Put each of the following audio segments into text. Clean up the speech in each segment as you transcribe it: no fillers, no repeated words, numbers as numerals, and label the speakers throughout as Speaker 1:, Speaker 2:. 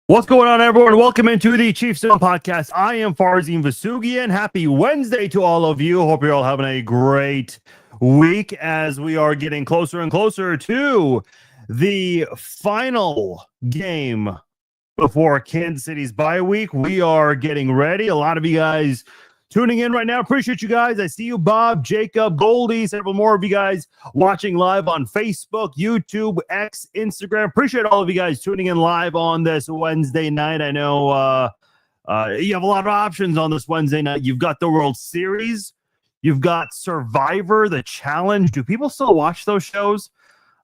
Speaker 1: What's going on, everyone? Welcome into the Chiefs Zone podcast. I am Farzin Vasugian. Happy Wednesday to all of you. Hope you're all having a great week as we are getting closer and closer to the final game before Kansas City's bye week. We are getting ready. A lot of you guys tuning in right now. Appreciate you guys. I see you, Bob, Jacob, Goldie, several more of you guys watching live on Facebook, YouTube, X, Instagram. Appreciate all of you guys tuning in live on this Wednesday night. I know you have a lot of options on this Wednesday night. You've got the World Series. You've got Survivor, The Challenge. Do people still watch those shows?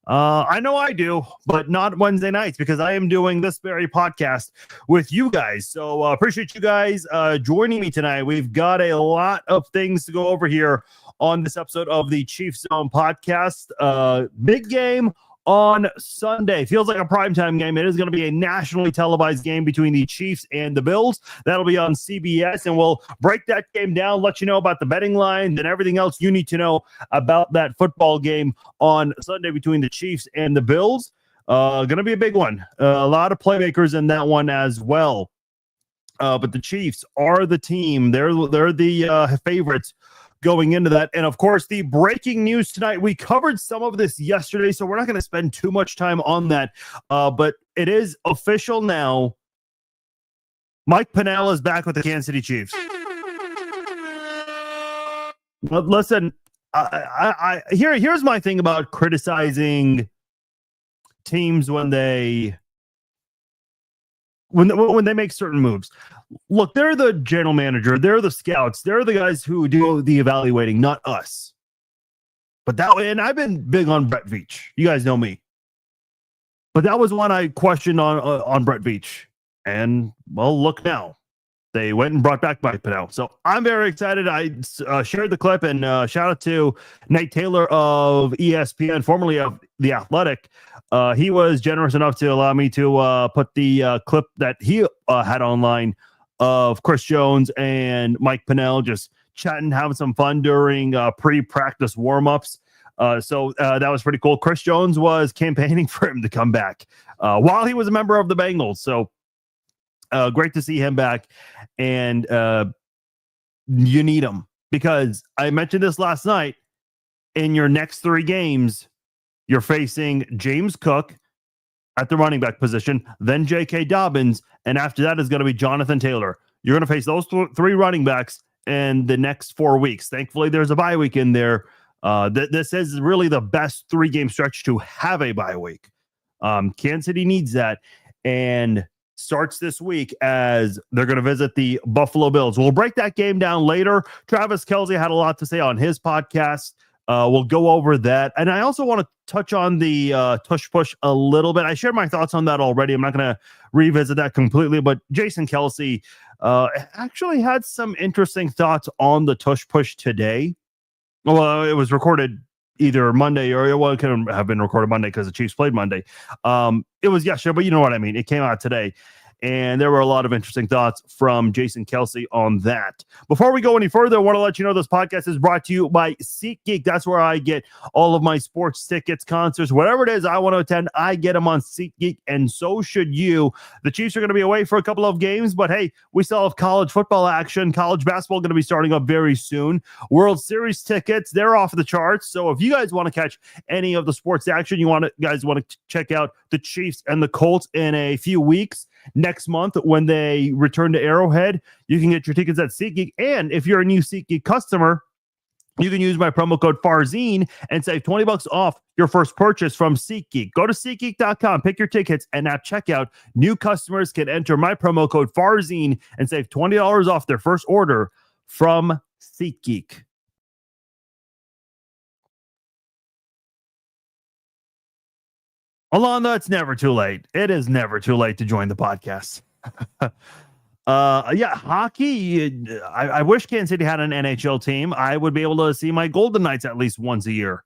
Speaker 1: I know I do, but not Wednesday nights because I am doing this very podcast with you guys. So appreciate you guys joining me tonight. We've got a lot of things to go over here on this episode of the Chiefs Zone podcast. Big game on Sunday. Feels like a primetime game. It is going to be a nationally televised game between the Chiefs and the Bills. That'll be on CBS, and we'll break that game down, let you know about the betting line and everything else you need to know about that football game on Sunday between the Chiefs and the Bills. Going to be a big one. A lot of playmakers in that one as well. But the Chiefs are the team. They're the favorites going into that. And of course, the breaking news tonight, we covered some of this yesterday, so we're not going to spend too much time on that. But it is official now. Mike Pennel is back with the Kansas City Chiefs. But listen, here's my thing about criticizing teams when they make certain moves. Look, they're the general manager, they're the scouts, they're the guys who do the evaluating, not us. But and I've been big on Brett Veach. You guys know me. But that was one I questioned on Brett Veach. And, well, look now. They went and brought back Mike Pennel. So I'm very excited. I shared the clip, and shout out to Nate Taylor of ESPN, formerly of The Athletic. He was generous enough to allow me to put the clip that he had online of Chris Jones and Mike Pennel just chatting, having some fun during pre-practice warm-ups. So that was pretty cool. Chris Jones was campaigning for him to come back while he was a member of the Bengals. So great to see him back. And you need him because I mentioned this last night. In your next three games, you're facing James Cook at the running back position, then J.K. Dobbins, and after that is going to be Jonathan Taylor. You're going to face those three running backs in the next 4 weeks. Thankfully, there's a bye week in there. This is really the best 3-game stretch to have a bye week. Kansas City needs that, and starts this week as they're going to visit the Buffalo Bills. We'll break that game down later. Travis Kelce had a lot to say on his podcast. We'll go over that. And I also want to touch on the tush push a little bit. I shared my thoughts on that already. I'm not going to revisit that completely, but Jason Kelce actually had some interesting thoughts on the tush push today. Well, it was recorded either Monday or it could have been recorded Monday because the Chiefs played Monday. It was yesterday, but you know what I mean. It came out today. And there were a lot of interesting thoughts from Jason Kelce on that. Before we go any further, I want to let you know this podcast is brought to you by SeatGeek. That's where I get all of my sports tickets, concerts, whatever it is I want to attend. I get them on SeatGeek, and so should you. The Chiefs are going to be away for a couple of games, but hey, we still have college football action. College basketball going to be starting up very soon. World Series tickets, they're off the charts. So if you guys want to catch any of the sports action, guys want to check out the Chiefs and the Colts in a few weeks. Next month, when they return to Arrowhead, you can get your tickets at SeatGeek. And if you're a new SeatGeek customer, you can use my promo code Farzine and save $20 off your first purchase from SeatGeek. Go to SeatGeek.com, pick your tickets, and at checkout, new customers can enter my promo code Farzine and save $20 off their first order from SeatGeek. Alonda, it's never too late. It is never too late to join the podcast. Hockey. I wish Kansas City had an NHL team. I would be able to see my Golden Knights at least once a year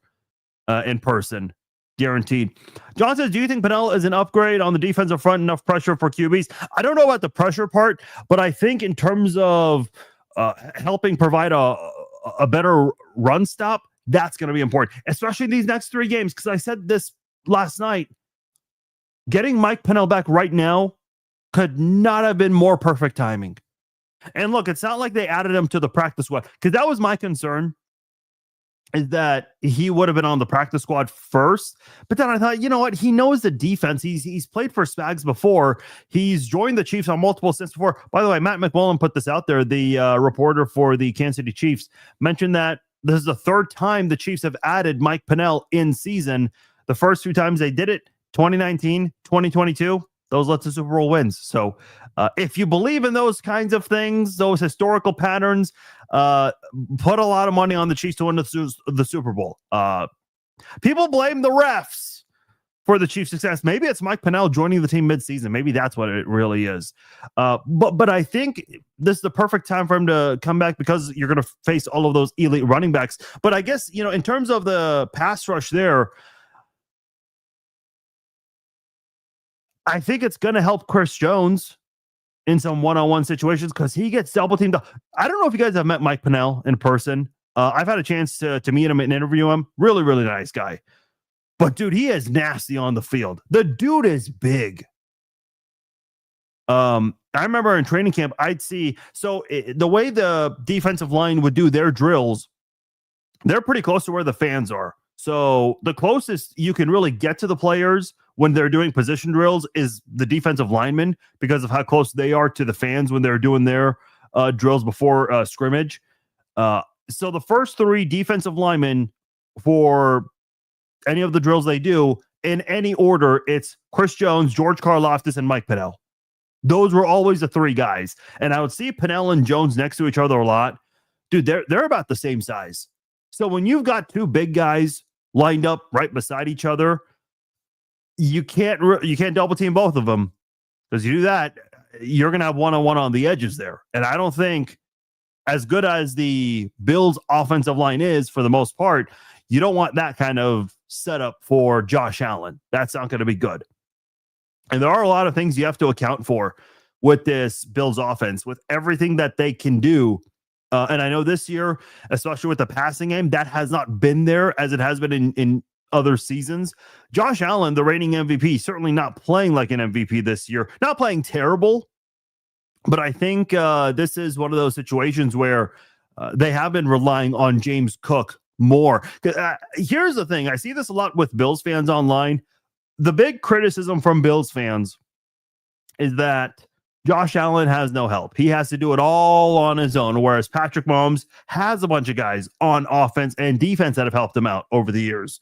Speaker 1: in person. Guaranteed. John says, do you think Pennel is an upgrade on the defensive front, enough pressure for QBs? I don't know about the pressure part, but I think in terms of helping provide a better run stop, that's going to be important, especially in these next 3 games. Because I said this last night, getting Mike Pennel back right now Could not have been more perfect timing. And look, it's not like they added him to the practice squad, because that was my concern, is that he would have been on the practice squad first. But then I thought, you know what? He knows the defense. He's played for Spags before. He's joined the Chiefs on multiple stints before. By the way, Matt McMullen put this out there. The reporter for the Kansas City Chiefs mentioned that this is the third time the Chiefs have added Mike Pennel in season. The first two times they did it, 2019, 2022. Those led to Super Bowl wins. So if you believe in those kinds of things, those historical patterns, put a lot of money on the Chiefs to win the Super Bowl. People blame the refs for the Chiefs' success. Maybe it's Mike Pennel joining the team midseason. Maybe that's what it really is. But I think this is the perfect time for him to come back, because you're going to face all of those elite running backs. But I guess, in terms of the pass rush there, I think it's going to help Chris Jones in some one-on-one situations, because he gets double teamed. I don't know if you guys have met Mike Pennel in person. I've had a chance to meet him and interview him. Really, really nice guy. But dude, he is nasty on the field. The dude is big. I remember in training camp, I'd see, the way the defensive line would do their drills, they're pretty close to where the fans are. So the closest you can really get to the players when they're doing position drills is the defensive linemen, because of how close they are to the fans when they're doing their drills before scrimmage. So the first three defensive linemen for any of the drills they do, in any order, it's Chris Jones, George Karlaftis, and Mike Pennel. Those were always the three guys. And I would see Pennel and Jones next to each other a lot. Dude, they're about the same size. So when you've got two big guys lined up right beside each other, you can't double team both of them, because you do that, you're going to have one-on-one on the edges there. And I don't think, as good as the Bills offensive line is for the most part, you don't want that kind of setup for Josh Allen. That's not going to be good. And there are a lot of things you have to account for with this Bills offense, with everything that they can do. And I know this year, especially with the passing game, that has not been there as it has been in other seasons. Josh Allen, the reigning MVP, certainly not playing like an MVP this year. Not playing terrible, but I think this is one of those situations where they have been relying on James Cook more. Here's the thing. I see this a lot with Bills fans online. The big criticism from Bills fans is that Josh Allen has no help. He has to do it all on his own, whereas Patrick Mahomes has a bunch of guys on offense and defense that have helped him out over the years.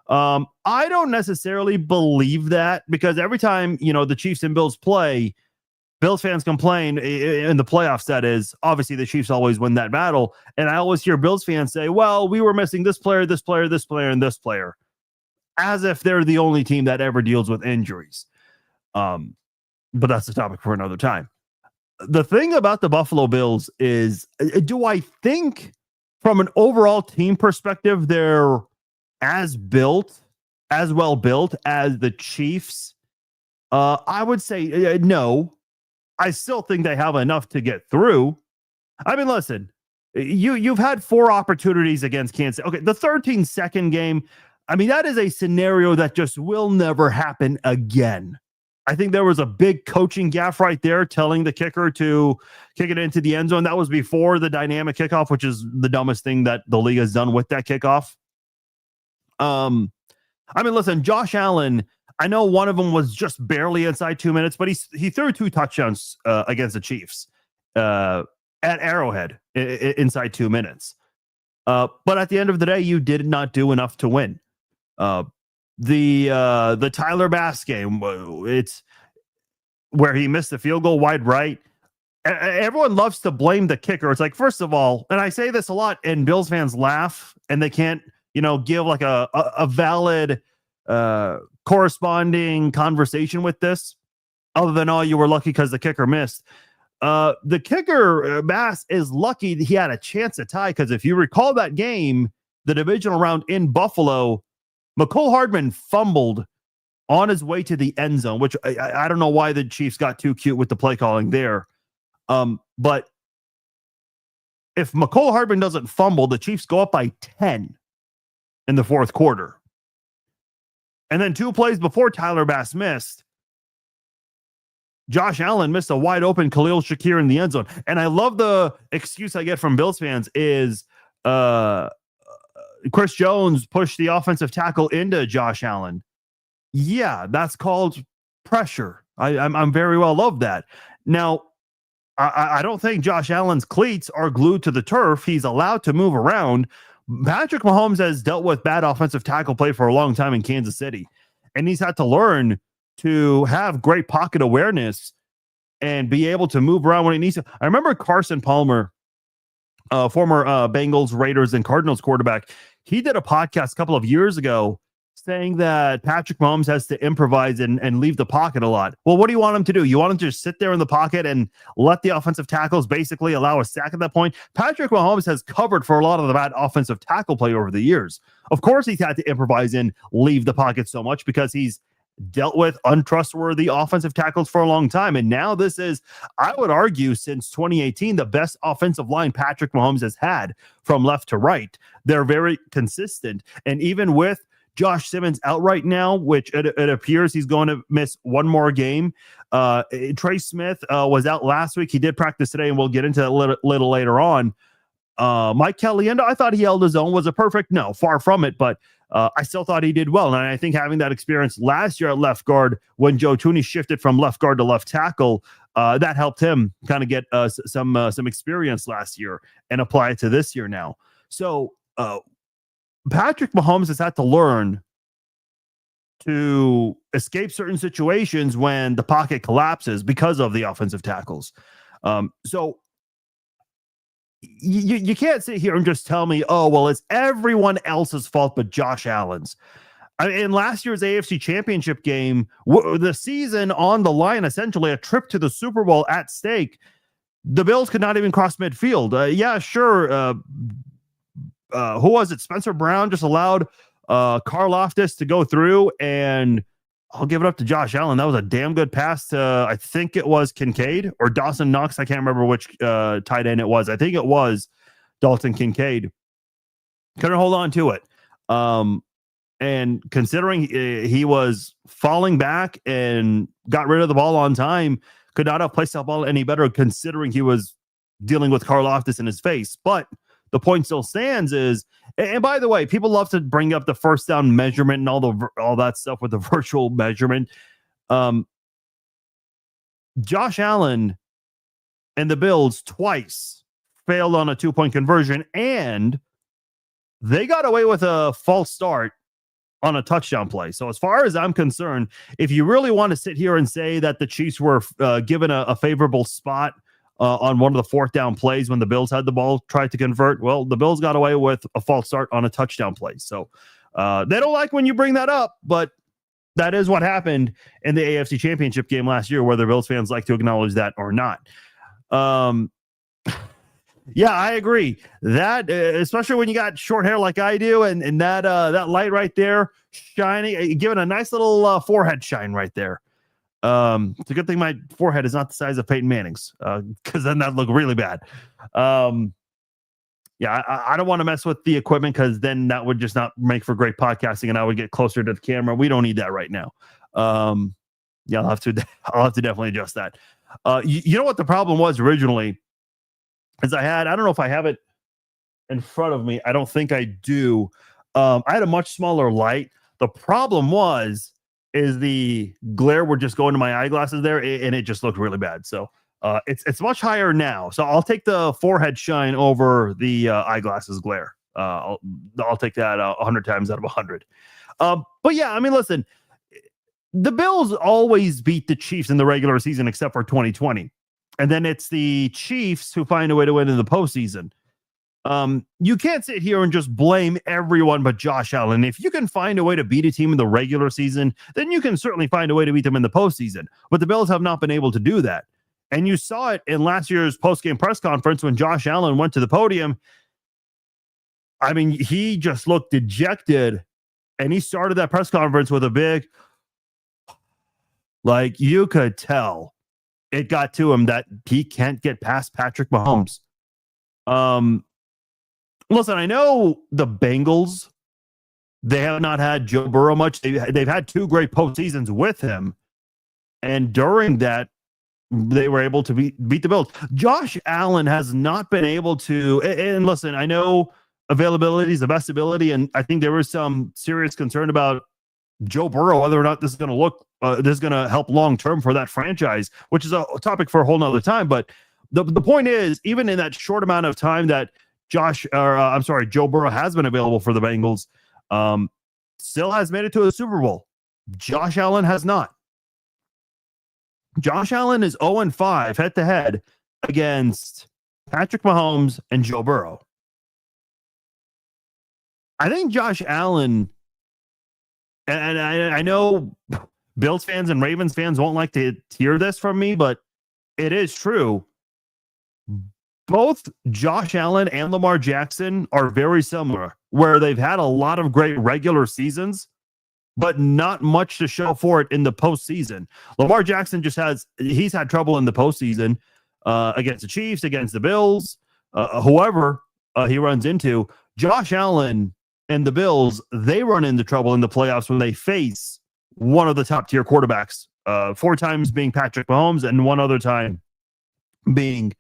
Speaker 1: I don't necessarily believe that, because every time, the Chiefs and Bills play, Bills fans complain in the playoffs. That is, obviously the Chiefs always win that battle. And I always hear Bills fans say, well, we were missing this player, this player, this player, and this player, as if they're the only team that ever deals with injuries. But that's the topic for another time. The thing about the Buffalo Bills is, do I think from an overall team perspective, they're as well built as the Chiefs? I would say no. I still think they have enough to get through. I mean, listen, you've had 4 opportunities against Kansas. Okay, the 13-second game, I mean, that is a scenario that just will never happen again. I think there was a big coaching gaffe right there, telling the kicker to kick it into the end zone. That was before the dynamic kickoff, which is the dumbest thing that the league has done with that kickoff. I mean, listen, Josh Allen, I know one of them was just barely inside 2 minutes, but he threw 2 touchdowns against the Chiefs at Arrowhead inside 2 minutes. But at the end of the day, you did not do enough to win. The Tyler Bass game, it's where he missed the field goal wide right. Everyone loves to blame the kicker. It's like, first of all, and I say this a lot, and Bills fans laugh and they can't, give like a valid corresponding conversation with this, other than, oh, you were lucky because the kicker missed. The kicker, Bass, is lucky that he had a chance to tie, because if you recall that game, the divisional round in Buffalo, Mecole Hardman fumbled on his way to the end zone, which I don't know why the Chiefs got too cute with the play calling there. But if Mecole Hardman doesn't fumble, the Chiefs go up by 10 in the fourth quarter. And then 2 plays before Tyler Bass missed, Josh Allen missed a wide open Khalil Shakir in the end zone. And I love the excuse I get from Bills fans is Chris Jones pushed the offensive tackle into Josh Allen. Yeah, that's called pressure. I'm very well love that. Now, I don't think Josh Allen's cleats are glued to the turf. He's allowed to move around. Patrick Mahomes has dealt with bad offensive tackle play for a long time in Kansas City, and he's had to learn to have great pocket awareness and be able to move around when he needs to. I remember Carson Palmer, former Bengals, Raiders, and Cardinals quarterback. He did a podcast a couple of years ago saying that Patrick Mahomes has to improvise and leave the pocket a lot. Well, what do you want him to do? You want him to just sit there in the pocket and let the offensive tackles basically allow a sack at that point? Patrick Mahomes has covered for a lot of the bad offensive tackle play over the years. Of course, he's had to improvise and leave the pocket so much because he's dealt with untrustworthy offensive tackles for a long time. And now this is, I would argue, since 2018, the best offensive line Patrick Mahomes has had from left to right. They're very consistent. And even with Josh Simmons out right now, which it appears he's going to miss one more game. Trey Smith was out last week. He did practice today, and we'll get into that a little later on. Mike Caliendo, I thought he held his own. Was it perfect? No, far from it, but I still thought he did well. And I think having that experience last year at left guard when Joe Thuney shifted from left guard to left tackle, that helped him kind of get some experience last year and apply it to this year now. So Patrick Mahomes has had to learn to escape certain situations when the pocket collapses because of the offensive tackles. So you can't sit here and just tell me, oh, well, it's everyone else's fault but Josh Allen's. In last year's AFC Championship game, the season on the line, essentially a trip to the Super Bowl at stake, the Bills could not even cross midfield. Yeah, sure. Who was it? Spencer Brown just allowed Karlaftis to go through, and I'll give it up to Josh Allen. That was a damn good pass to, I think it was Kincaid or Dawson Knox. I can't remember which tight end it was. I think it was Dalton Kincaid. Couldn't hold on to it. And considering he was falling back and got rid of the ball on time, could not have placed that ball any better considering he was dealing with Karlaftis in his face. But the point still stands is, and by the way, people love to bring up the first down measurement and all that stuff with the virtual measurement. Josh Allen and the Bills twice failed on a 2-point conversion, and they got away with a false start on a touchdown play. So as far as I'm concerned, if you really want to sit here and say that the Chiefs were given a favorable spot on one of the fourth down plays when the Bills had the ball, tried to convert, well, the Bills got away with a false start on a touchdown play. So they don't like when you bring that up, but that is what happened in the AFC Championship game last year, whether Bills fans like to acknowledge that or not. Yeah, I agree. That, especially when you got short hair like I do, and that light right there shining, giving a nice little forehead shine right there. It's a good thing my forehead is not the size of Peyton Manning's, because then that'd look really bad. Yeah, I don't want to mess with the equipment because then that would just not make for great podcasting, and I would get closer to the camera. We don't need that right now. Yeah, I'll have to definitely adjust that. You know what the problem was originally? Is I don't know if I have it in front of me. I don't think I do. I had a much smaller light. The problem is the glare would just go into my eyeglasses there, and it just looked really bad. So it's much higher now. So I'll take the forehead shine over the eyeglasses glare. I'll take that 100 times out of 100. But yeah, I mean, listen, the Bills always beat the Chiefs in the regular season except for 2020. And then it's the Chiefs who find a way to win in the postseason. You can't sit here and just blame everyone but Josh Allen. If you can find a way to beat a team in the regular season, then you can certainly find a way to beat them in the postseason. But the Bills have not been able to do that. And you saw it in last year's postgame press conference when Josh Allen went to the podium. I mean, he just looked dejected, and he started that press conference with a big, like, you could tell it got to him that he can't get past Patrick Mahomes. Listen, I know the Bengals, they have not had Joe Burrow much. They've had two great postseasons with him. And during that, they were able to beat the Bills. Josh Allen has not been able to. And listen, I know availability is the best ability, and I think there was some serious concern about Joe Burrow, whether or not this is going to this is going to help long term for that franchise, which is a topic for a whole nother time. But the point is, even in that short amount of time that Joe Burrow has been available for the Bengals, still has made it to a Super Bowl. Josh Allen has not. Josh Allen is 0-5 head-to-head against Patrick Mahomes and Joe Burrow. I think Josh Allen, and I know Bills fans and Ravens fans won't like to hear this from me, but it is true. Both Josh Allen and Lamar Jackson are very similar, where they've had a lot of great regular seasons, but not much to show for it in the postseason. Lamar Jackson he's had trouble in the postseason against the Chiefs, against the Bills, whoever he runs into. Josh Allen and the Bills, they run into trouble in the playoffs when they face one of the top tier quarterbacks, 4 times being Patrick Mahomes and one other time being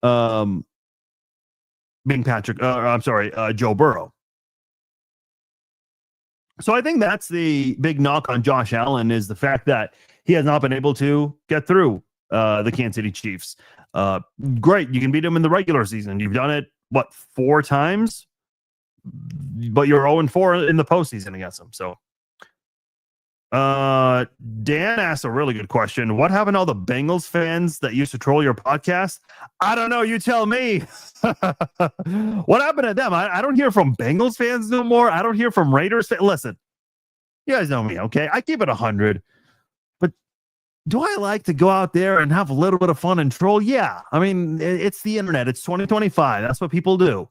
Speaker 1: Joe Burrow. So I think that's the big knock on Josh Allen, is the fact that he has not been able to get through the Kansas City Chiefs. Great, you can beat them in the regular season. You've done it, 4 times? But you're 0-4 in the postseason against them. So Dan asked a really good question. What happened to all the Bengals fans that used to troll your podcast? I don't know. You tell me. What happened to them? I don't hear from Bengals fans no more. I don't hear from Raiders fans. Listen, you guys know me, okay? I keep it 100. But do I like to go out there and have a little bit of fun and troll? Yeah. I mean, it's the internet. It's 2025. That's what people do.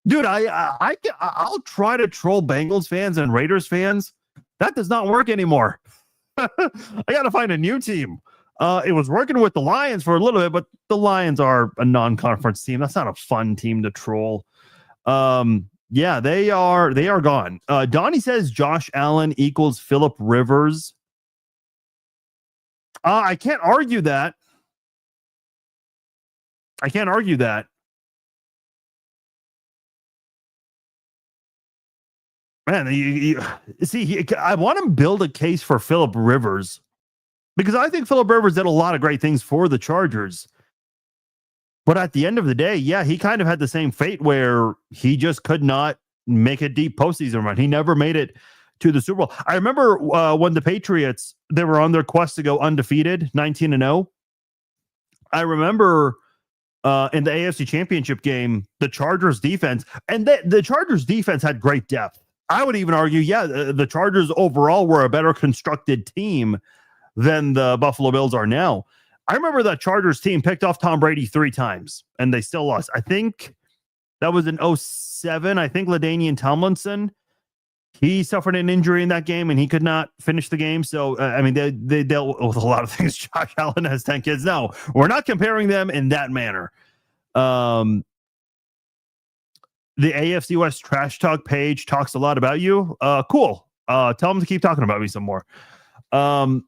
Speaker 1: Dude, I'll try to troll Bengals fans and Raiders fans. That does not work anymore. I got to find a new team. It was working with the Lions for a little bit, but the Lions are a non-conference team. That's not a fun team to troll. Yeah, they are gone. Donnie says Josh Allen equals Phillip Rivers. I can't argue that. Man, you see, I want to build a case for Phillip Rivers, because I think Phillip Rivers did a lot of great things for the Chargers. But at the end of the day, yeah, he kind of had the same fate where he just could not make a deep postseason run. He never made it to the Super Bowl. I remember when the Patriots, they were on their quest to go undefeated, 19-0. I remember in the AFC Championship game, the Chargers defense, and the Chargers defense had great depth. I would even argue, yeah, the Chargers overall were a better constructed team than the Buffalo Bills are now. I remember that Chargers team picked off Tom Brady 3 times, and they still lost. I think that was in 2007. I think LaDainian Tomlinson, he suffered an injury in that game, and he could not finish the game. So, I mean, they dealt with a lot of things. Josh Allen has 10 kids. No, we're not comparing them in that manner. The AFC West Trash Talk page talks a lot about you. Cool. Tell them to keep talking about me some more. Yeah,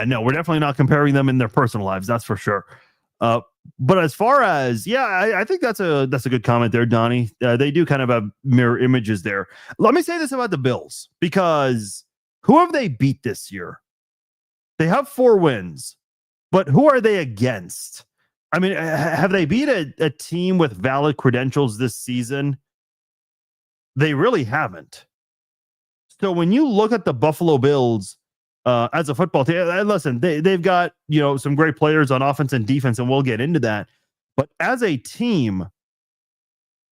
Speaker 1: no, we're definitely not comparing them in their personal lives. That's for sure. But as far as, yeah, I think that's a good comment there, Donnie. They do kind of have mirror images there. Let me say this about the Bills, because who have they beat this year? They have 4 wins, but who are they against? I mean, have they beat a team with valid credentials this season? They really haven't. So when you look at the Buffalo Bills as a football team, listen, they've got, some great players on offense and defense, and we'll get into that. But as a team,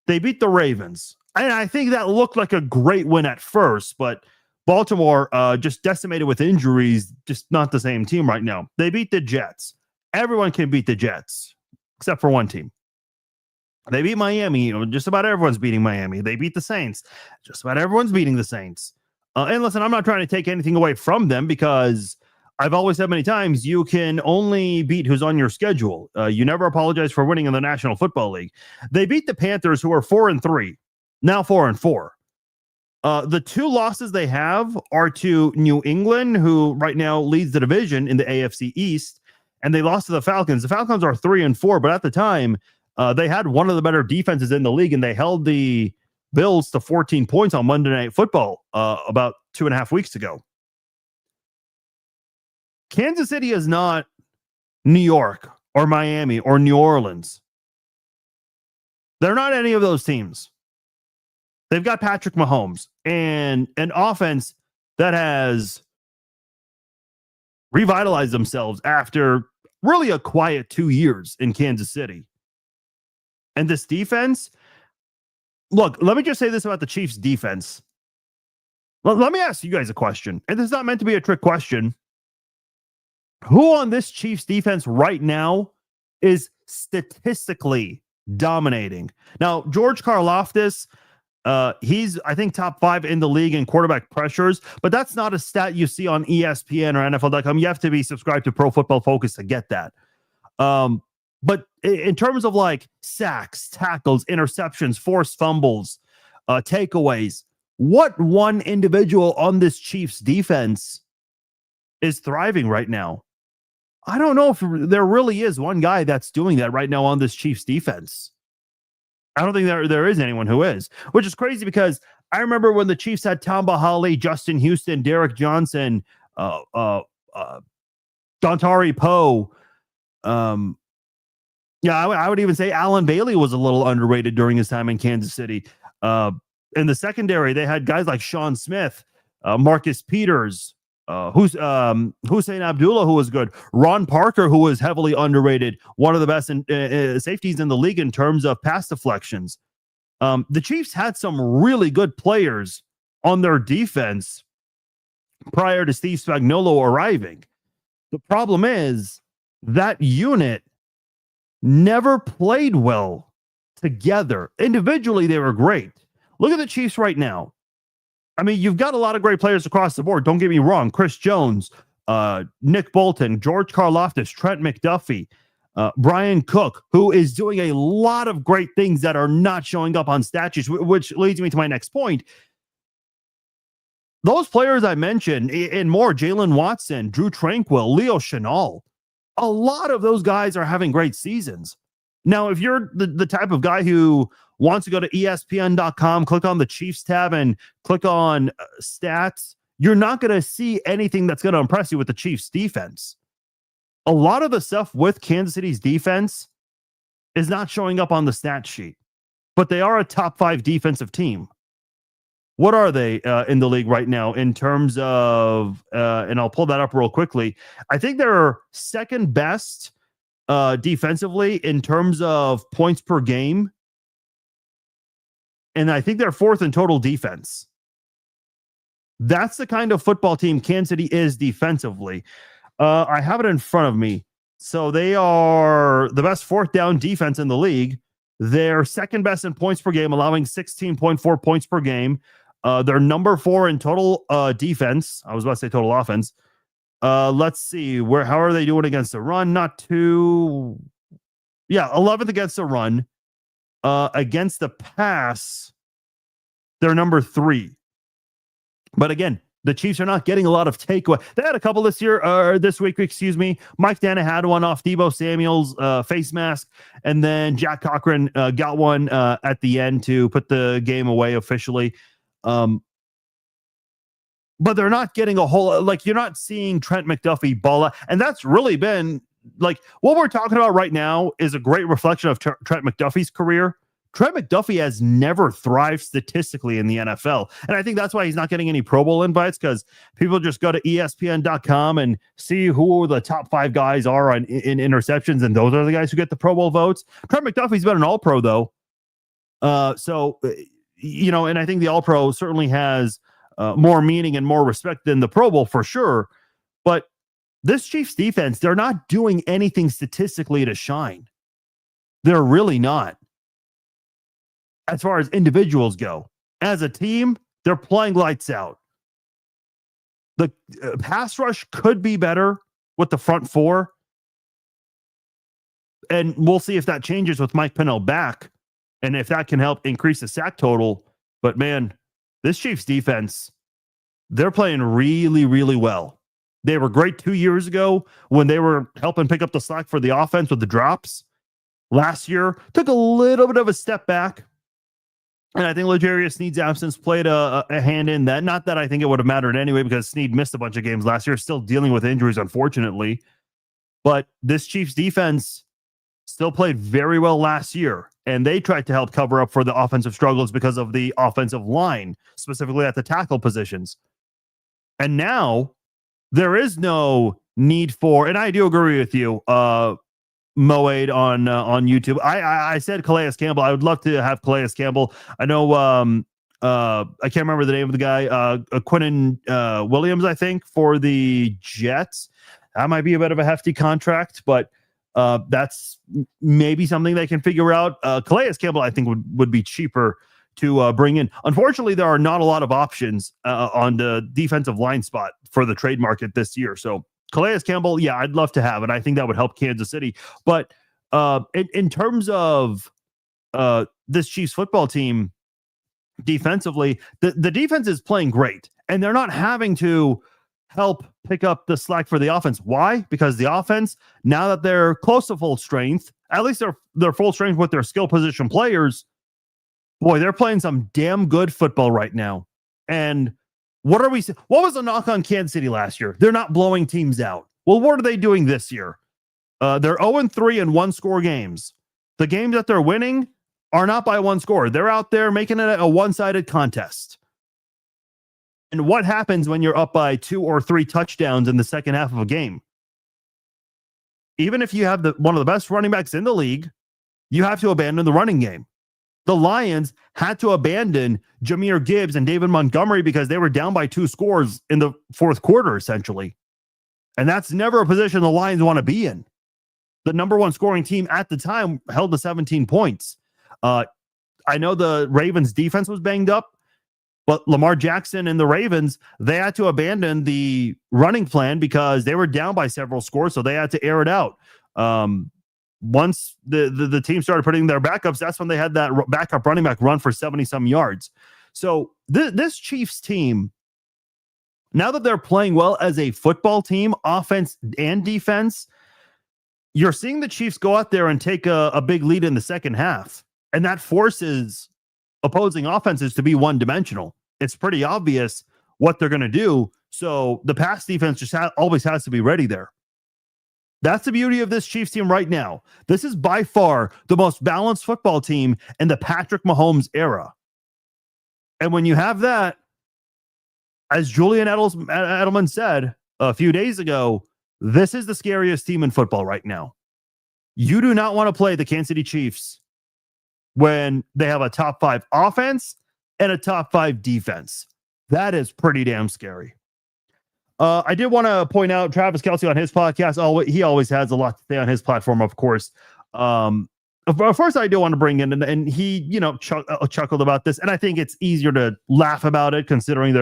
Speaker 1: they beat the Ravens. And I think that looked like a great win at first, but Baltimore just decimated with injuries, just not the same team right now. They beat the Jets. Everyone can beat the Jets, except for one team. They beat Miami. Just about everyone's beating Miami. They beat the Saints. Just about everyone's beating the Saints. And listen, I'm not trying to take anything away from them, because I've always said many times, you can only beat who's on your schedule. You never apologize for winning in the National Football League. They beat the Panthers, who are 4-3, now 4-4. The two losses they have are to New England, who right now leads the division in the AFC East, and they lost to the Falcons. The Falcons are 3-4, but at the time, they had one of the better defenses in the league, and they held the Bills to 14 points on Monday Night Football about 2.5 weeks ago. Kansas City is not New York or Miami or New Orleans. They're not any of those teams. They've got Patrick Mahomes and an offense that has revitalized themselves after really a quiet 2 years in Kansas City. And this defense, look, let me just say this about the Chiefs defense. Let me ask you guys a question. And this is not meant to be a trick question. Who on this Chiefs defense right now is statistically dominating? Now, George Karlaftis, he's, I think, top 5 in the league in quarterback pressures, but that's not a stat you see on ESPN or NFL.com. You have to be subscribed to Pro Football Focus to get that. But in terms of like sacks, tackles, interceptions, forced fumbles, takeaways, what one individual on this Chiefs defense is thriving right now? I don't know if there really is one guy that's doing that right now on this Chiefs defense. I don't think there is anyone who is, which is crazy because I remember when the Chiefs had Tamba Hali, Justin Houston, Derek Johnson, Dontari Poe. I would even say Alan Bailey was a little underrated during his time in Kansas City. In the secondary, they had guys like Sean Smith, Marcus Peters, Hussein Abdullah, who was good, Ron Parker, who was heavily underrated, one of the best safeties in the league in terms of pass deflections. The Chiefs had some really good players on their defense prior to Steve Spagnuolo arriving. The problem is that unit never played well together. Individually, they were great. Look at the Chiefs right now. I mean, you've got a lot of great players across the board. Don't get me wrong. Chris Jones, Nick Bolton, George Karlaftis, Trent McDuffie, Brian Cook, who is doing a lot of great things that are not showing up on stat sheets, which leads me to my next point. Those players I mentioned and more, Jalen Watson, Drew Tranquill, Leo Chenal, a lot of those guys are having great seasons. Now, if you're the type of guy who wants to go to ESPN.com, click on the Chiefs tab and click on stats, you're not going to see anything that's going to impress you with the Chiefs defense. A lot of the stuff with Kansas City's defense is not showing up on the stat sheet, but they are a top 5 defensive team. What are they in the league right now in terms of, and I'll pull that up real quickly. I think they're second best defensively in terms of points per game. And I think they're 4th in total defense. That's the kind of football team Kansas City is defensively. I have it in front of me. So they are the best 4th down defense in the league. They're second best in points per game, allowing 16.4 points per game. They're number 4 in total defense. I was about to say total offense. Let's see how are they doing against the run? Not too. Yeah, 11th against the run. Against the pass, they're number 3. But again, the Chiefs are not getting a lot of takeaway. They had a couple this week, excuse me. Mike Dana had one off Deebo Samuel's face mask, and then Jack Cochran got one at the end to put the game away officially. But they're not getting a whole, like, you're not seeing Trent McDuffie ball out. And that's really been, like, what we're talking about right now is a great reflection of Trent McDuffie's career. Trent McDuffie has never thrived statistically in the NFL. And I think that's why he's not getting any Pro Bowl invites, because people just go to ESPN.com and see who the top 5 guys are in interceptions, and those are the guys who get the Pro Bowl votes. Trent McDuffie's been an All-Pro, though. And I think the All-Pro certainly has more meaning and more respect than the Pro Bowl for sure. But this Chiefs defense, they're not doing anything statistically to shine. They're really not. As far as individuals go, as a team, they're playing lights out. The pass rush could be better with the front 4. And we'll see if that changes with Mike Pennell back and if that can help increase the sack total. But man, this Chiefs defense, they're playing really, really well. They were great 2 years ago when they were helping pick up the slack for the offense with the drops. Last year, took a little bit of a step back. And I think L'Jarius Sneed's absence played a hand in that. Not that I think it would have mattered anyway, because Sneed missed a bunch of games last year, still dealing with injuries, unfortunately. But this Chiefs defense still played very well last year, and they tried to help cover up for the offensive struggles because of the offensive line, specifically at the tackle positions. And now there is no need for, and I do agree with you, Moade on YouTube. I said Calais Campbell. I would love to have Calais Campbell. I know I can't remember the name of the guy. Quinnen Williams, I think, for the Jets. That might be a bit of a hefty contract, but that's maybe something they can figure out. Calais Campbell, I think, would be cheaper to bring in. Unfortunately, there are not a lot of options on the defensive line spot for the trade market this year. So Calais Campbell, yeah, I'd love to have it. I think that would help Kansas City. But in terms of this Chiefs football team defensively, the defense is playing great, and they're not having to help pick up the slack for the offense. Why? Because the offense, now that they're close to full strength, at least they're full strength with their skill position players, boy, they're playing some damn good football right now. And what was the knock on Kansas City last year? They're not blowing teams out. Well, what are they doing this year? They're 0-3 in one-score games. The games that they're winning are not by one score. They're out there making it a one-sided contest. And what happens when you're up by 2 or 3 touchdowns in the second half of a game? Even if you have one of the best running backs in the league, you have to abandon the running game. The Lions had to abandon Jahmyr Gibbs and David Montgomery because they were down by 2 scores in the fourth quarter, essentially. And that's never a position the Lions want to be in. The number one scoring team at the time held to 17 points. I know the Ravens defense was banged up, but Lamar Jackson and the Ravens, they had to abandon the running plan because they were down by several scores, so they had to air it out. Once the team started putting their backups, that's when they had that backup running back run for 70-some yards. So this Chiefs team, now that they're playing well as a football team, offense and defense, you're seeing the Chiefs go out there and take a big lead in the second half. And that forces opposing offenses to be one-dimensional. It's pretty obvious what they're going to do. So the pass defense just always has to be ready there. That's the beauty of this Chiefs team right now. This is by far the most balanced football team in the Patrick Mahomes era. And when you have that, as Julian Edelman said a few days ago, this is the scariest team in football right now. You do not want to play the Kansas City Chiefs when they have a top 5 offense and a top 5 defense. That is pretty damn scary. I did want to point out Travis Kelce on his podcast. He always has a lot to say on his platform, of course. First, I do want to bring in, and he, chuckled about this, and I think it's easier to laugh about it considering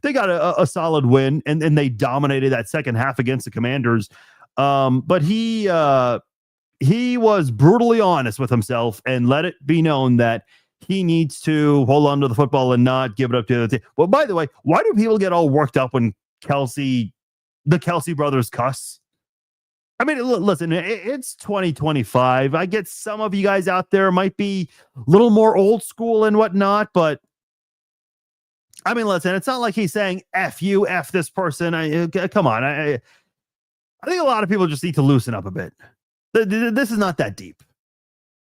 Speaker 1: they got a solid win and they dominated that second half against the Commanders. But he was brutally honest with himself and let it be known that he needs to hold on to the football and not give it up to the other team. Well, by the way, why do people get all worked up when the Kelce brothers cuss? I mean, listen, it's 2025. I get some of you guys out there might be a little more old school and whatnot, but I mean, listen, it's not like he's saying F you, F this person. Come on. I think a lot of people just need to loosen up a bit. This is not that deep.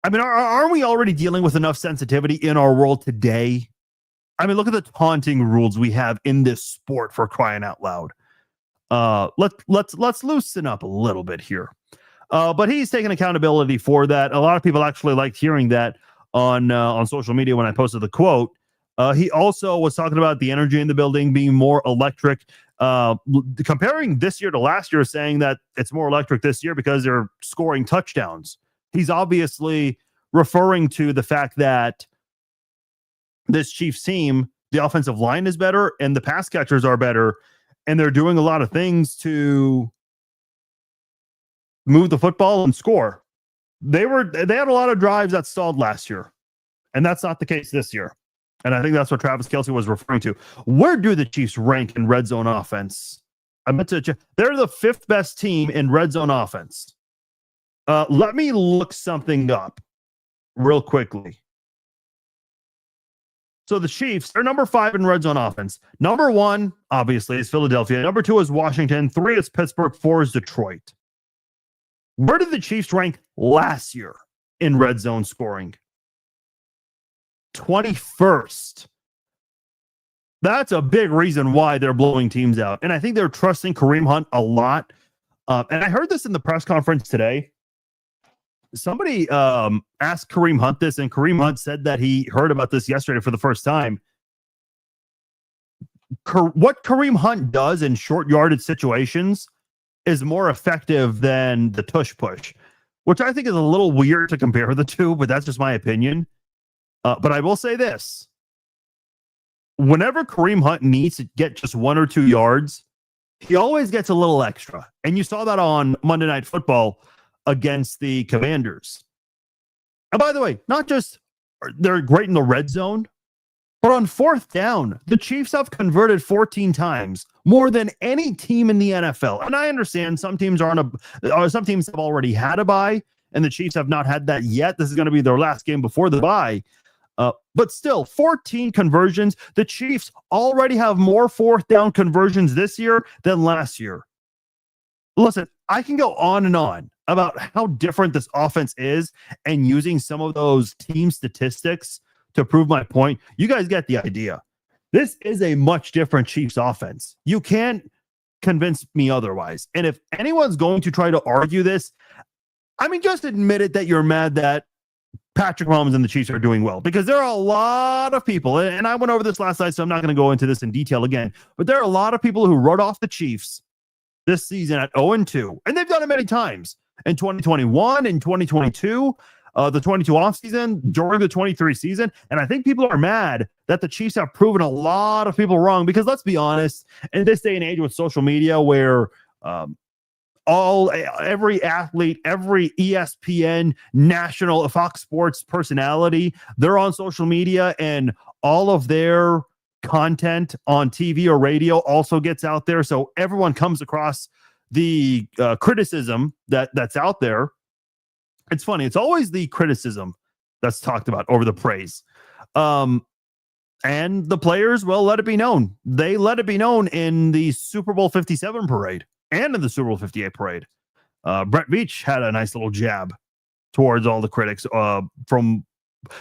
Speaker 1: I mean, aren't we already dealing with enough sensitivity in our world today? I mean, look at the taunting rules we have in this sport, for crying out loud. Let's loosen up a little bit here. But he's taking accountability for that. A lot of people actually liked hearing that on social media when I posted the quote. He also was talking about the energy in the building being more electric, comparing this year to last year, saying that it's more electric this year because they're scoring touchdowns. He's obviously referring to the fact that this Chiefs team, the offensive line is better and the pass catchers are better, and they're doing a lot of things to move the football and score. They had a lot of drives that stalled last year, and that's not the case this year. And I think that's what Travis Kelce was referring to. Where do the Chiefs rank in red zone offense? I meant to check. They're the 5th best team in red zone offense. Let me look something up real quickly. So the Chiefs are number 5 in red zone offense. Number 1, obviously, is Philadelphia. Number 2 is Washington. 3 is Pittsburgh. 4 is Detroit. Where did the Chiefs rank last year in red zone scoring? 21st. That's a big reason why they're blowing teams out. And I think they're trusting Kareem Hunt a lot. And I heard this in the press conference today. Somebody asked Kareem Hunt this, and Kareem Hunt said that he heard about this yesterday for the first time. What Kareem Hunt does in short yardage situations is more effective than the tush push, which I think is a little weird to compare the two, but that's just my opinion. But I will say this. Whenever Kareem Hunt needs to get just 1 or 2 yards, he always gets a little extra. And you saw that on Monday Night Football against the Commanders. And by the way, not just they're great in the red zone, but on 4th down, the Chiefs have converted 14 times, more than any team in the NFL. And I understand some teams some teams have already had a bye, and the Chiefs have not had that yet. This is going to be their last game before the bye. But still, 14 conversions. The Chiefs already have more 4th down conversions this year than last year. Listen, I can go on and on about how different this offense is and using some of those team statistics to prove my point. You guys get the idea. This is a much different Chiefs offense. You can't convince me otherwise. And if anyone's going to try to argue this, I mean, just admit it that you're mad that Patrick Mahomes and the Chiefs are doing well, because there are a lot of people, and I went over this last night, so I'm not going to go into this in detail again, but there are a lot of people who wrote off the Chiefs this season at 0-2, and they've done it many times in 2021, in 2022, the 22 offseason, during the 23 season, and I think people are mad that the Chiefs have proven a lot of people wrong, because let's be honest, in this day and age with social media where every athlete, every ESPN, national Fox Sports personality, they're on social media, and all of their content on TV or radio also gets out there. So everyone comes across the criticism that's out there. It's funny. It's always the criticism that's talked about over the praise. And the players, well, let it be known. They let it be known in the Super Bowl 57 parade. And in the Super Bowl 58 parade. Brett Veach had a nice little jab towards all the critics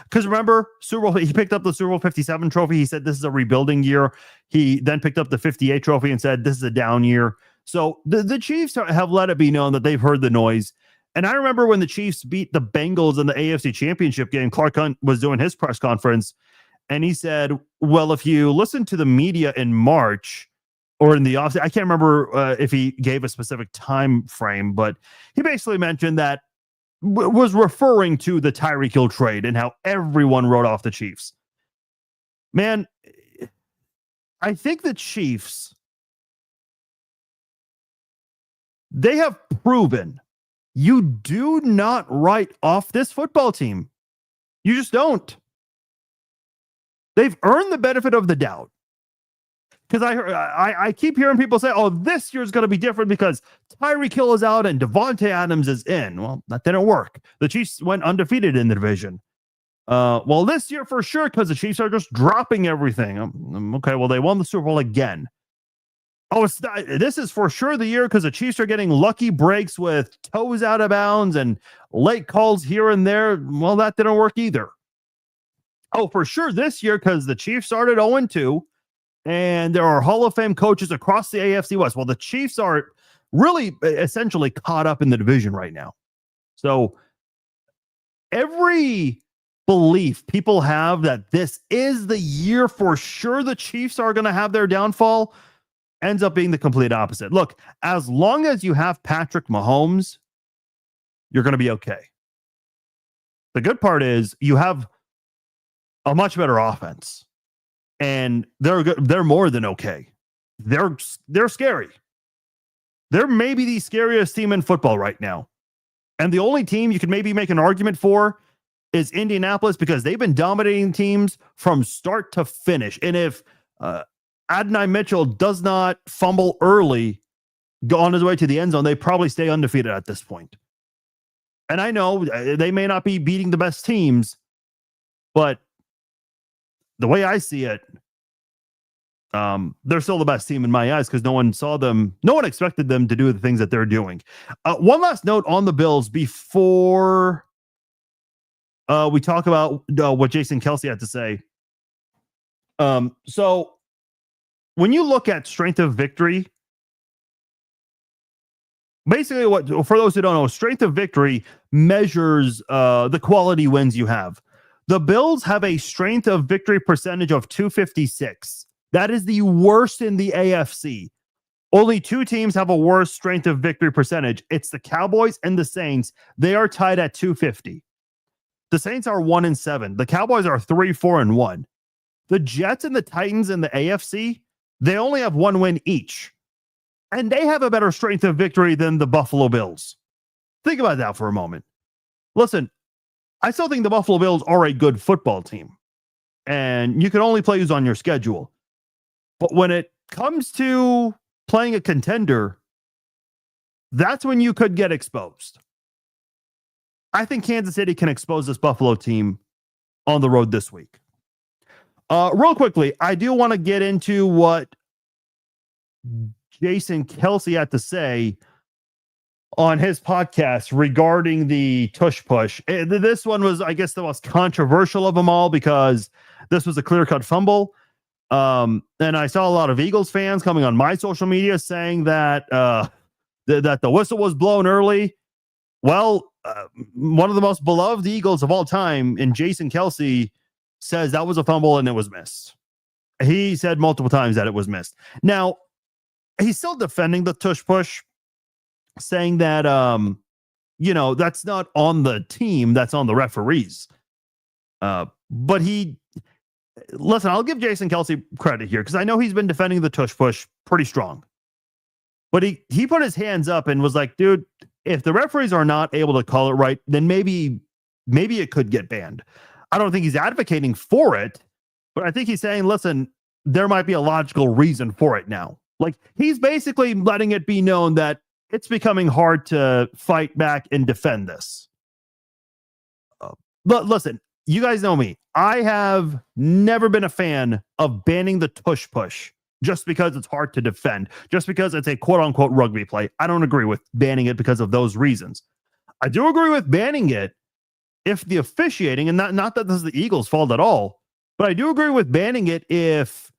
Speaker 1: because remember, he picked up the Super Bowl 57 trophy. He said this is a rebuilding year. He then picked up the 58 trophy and said this is a down year. So the Chiefs have let it be known that they've heard the noise. And I remember when the Chiefs beat the Bengals in the AFC Championship game, Clark Hunt was doing his press conference, and he said, well, if you listen to the media in March, or in the offseason, I can't remember if he gave a specific time frame, but he basically mentioned that was referring to the Tyreek Hill trade and how everyone wrote off the Chiefs. Man, I think the Chiefs, they have proven you do not write off this football team. You just don't. They've earned the benefit of the doubt. Because I keep hearing people say, oh, this year's going to be different because Tyreek Hill is out and Devontae Adams is in. Well, that didn't work. The Chiefs went undefeated in the division. Well, this year for sure, because the Chiefs are just dropping everything. Okay, well, they won the Super Bowl again. Oh, this is for sure the year because the Chiefs are getting lucky breaks with toes out of bounds and late calls here and there. Well, that didn't work either. Oh, for sure this year because the Chiefs started 0-2. And there are Hall of Fame coaches across the AFC West. Well, the Chiefs are really essentially caught up in the division right now. So every belief people have that this is the year for sure the Chiefs are going to have their downfall ends up being the complete opposite. Look, as long as you have Patrick Mahomes, you're going to be okay. The good part is you have a much better offense. And they're good. They're more than okay. They're scary. They're maybe the scariest team in football right now. And the only team you could maybe make an argument for is Indianapolis because they've been dominating teams from start to finish. And if Adonai Mitchell does not fumble early, go on his way to the end zone, they probably stay undefeated at this point. And I know they may not be beating the best teams, but the way I see it, they're still the best team in my eyes because no one saw them. No one expected them to do the things that they're doing. One last note on the Bills before we talk about what Jason Kelce had to say. So when you look at strength of victory, basically what, for those who don't know, strength of victory measures the quality wins you have. The Bills have a strength of victory percentage of 256. That is the worst in the AFC. Only two teams have a worse strength of victory percentage. It's the Cowboys and the Saints. They are tied at 250. The Saints are 1-7. The Cowboys are 3-4-1. The Jets and the Titans in the AFC, they only have one win each. And they have a better strength of victory than the Buffalo Bills. Think about that for a moment. Listen, I still think the Buffalo Bills are a good football team. And you can only play who's on your schedule. But when it comes to playing a contender, that's when you could get exposed. I think Kansas City can expose this Buffalo team on the road this week. Real quickly, I do want to get into what Jason Kelce had to say on his podcast regarding the tush push. This one was, I guess, the most controversial of them all because this was a clear-cut fumble. And I saw a lot of Eagles fans coming on my social media saying that that the whistle was blown early. Well, one of the most beloved Eagles of all time, and Jason Kelce, says that was a fumble and it was missed. He said multiple times that it was missed. Now, he's still defending the tush push, saying that, that's not on the team, that's on the referees. But listen, I'll give Jason Kelce credit here because I know he's been defending the tush push pretty strong. But he put his hands up and was like, dude, if the referees are not able to call it right, then maybe it could get banned. I don't think he's advocating for it, but I think he's saying, listen, there might be a logical reason for it now. Like, he's basically letting it be known that it's becoming hard to fight back and defend this. But listen, you guys know me. I have never been a fan of banning the tush push just because it's hard to defend, just because it's a quote-unquote rugby play. I don't agree with banning it because of those reasons. I do agree with banning it if the officiating, and not that this is the Eagles' fault at all, but I do agree with banning it if